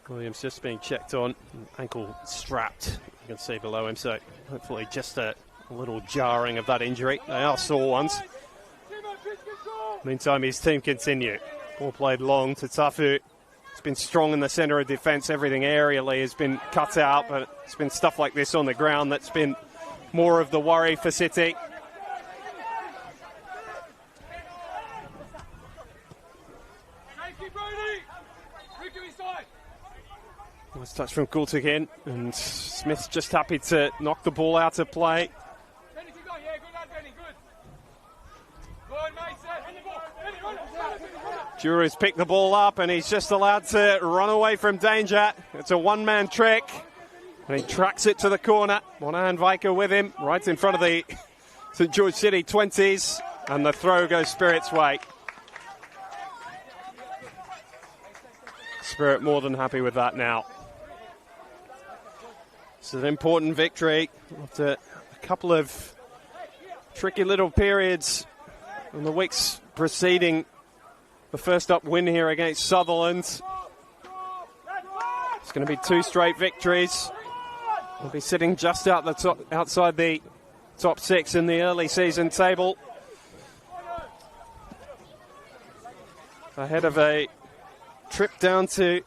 Williams just being checked on, ankle strapped, you can see below him, so hopefully just a little jarring of that injury. They are sore ones. Meantime, his team continue. Ball played long to Tafu. It's been strong in the centre of defence. Everything aerially has been cut out, but it's been stuff like this on the ground that's been more of the worry for City. Nice touch from Gultikin, and Smith's just happy to knock the ball out of play. Juru's picked the ball up, and he's just allowed to run away from danger. It's a one-man trick, and he tracks it to the corner. Monahan Viker with him, right in front of the St George City 20s, and the throw goes Spirit's way. Spirit more than happy with that now. It's an important victory after a couple of tricky little periods in the weeks preceding the first up win here against Sutherland. It's going to be 2 straight victories. We'll be sitting just outside the top 6 in the early season table, ahead of a trip down to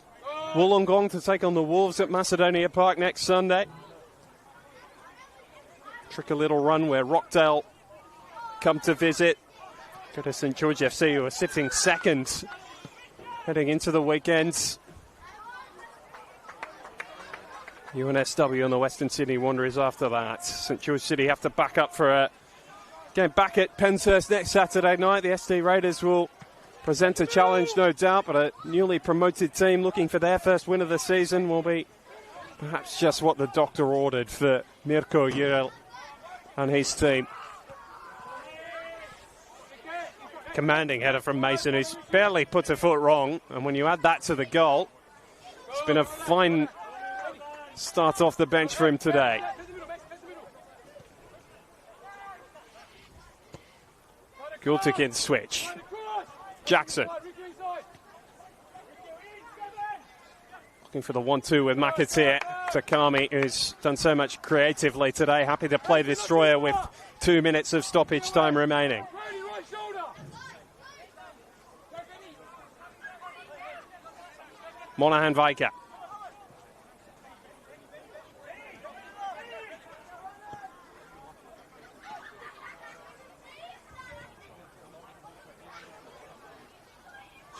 Wollongong to take on the Wolves at Macedonia Park next Sunday. Tricky little run where Rockdale come to visit. Go to St George FC, who are sitting second heading into the weekend. NSW and the Western Sydney Wanderers after that. St George City have to back up for a game back at Penshurst next Saturday night. The SD Raiders will present a challenge, no doubt, but a newly promoted team looking for their first win of the season will be perhaps just what the doctor ordered for Mirko Jurel and his team. Commanding header from Mason, who's barely put a foot wrong, and when you add that to the goal, it's been a fine start off the bench for him today. Gultikin switch. Jackson. Looking for the 1-2 with McAteer. Takami, who's done so much creatively today, happy to play destroyer with 2 minutes of stoppage time remaining. Monahan Viker.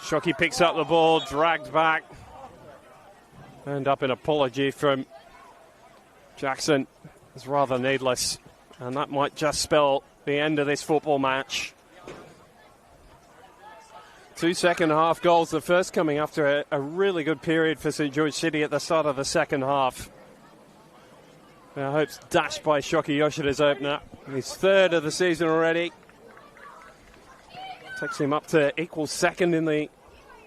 Shockey picks up the ball, dragged back. And up an apology from Jackson. It's rather needless. And that might just spell the end of this football match. 2 second half goals, the first coming after a really good period for St George City at the start of the second half. Our hopes dashed by Shockey Yoshida's opener. His 3rd of the season already. Takes him up to equal 2nd in the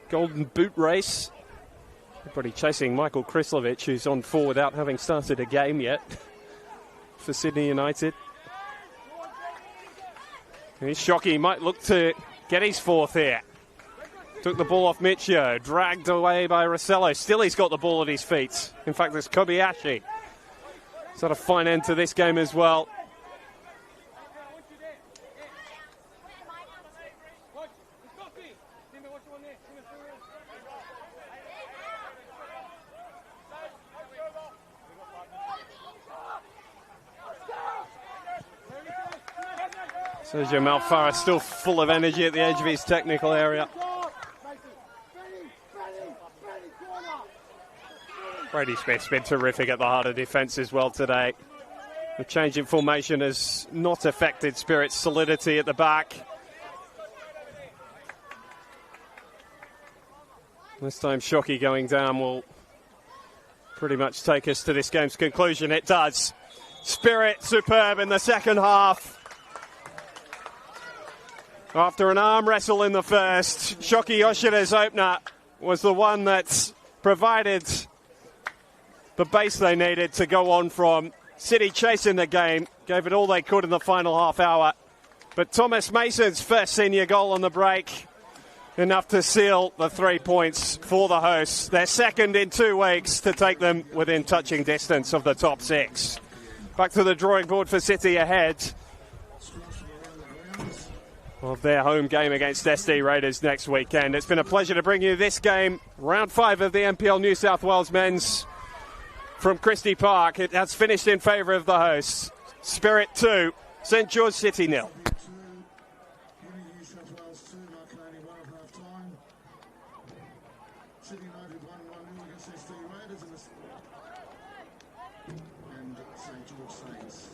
Golden Boot race. Everybody chasing Michael Krislovic, who's on 4 without having started a game yet for Sydney United. And Shockey might look to get his 4th here. Took the ball off Michio, dragged away by Rossello. Still he's got the ball at his feet. In fact, it's Kobayashi. It's had a fine end to this game as well. Sergio Malfara still full of energy at the edge of his technical area. Brady Smith's been terrific at the heart of defence as well today. The change in formation has not affected Spirit's solidity at the back. This time Shockey going down will pretty much take us to this game's conclusion. It does. Spirit superb in the second half. After an arm wrestle in the first, Shockey Yoshida's opener was the one that provided the base they needed to go on from. City chasing the game, gave it all they could in the final half hour. But Thomas Mason's first senior goal on the break, enough to seal the 3 points for the hosts. Their second in 2 weeks to take them within touching distance of the top 6. Back to the drawing board for City ahead of their home game against SD Raiders next weekend. It's been a pleasure to bring you this game, round 5 of the NPL New South Wales men's from Christie Park. It has finished in favour of the hosts. Spirit 2, St George City 0. City United 1-1 against SD Raiders and St George Saints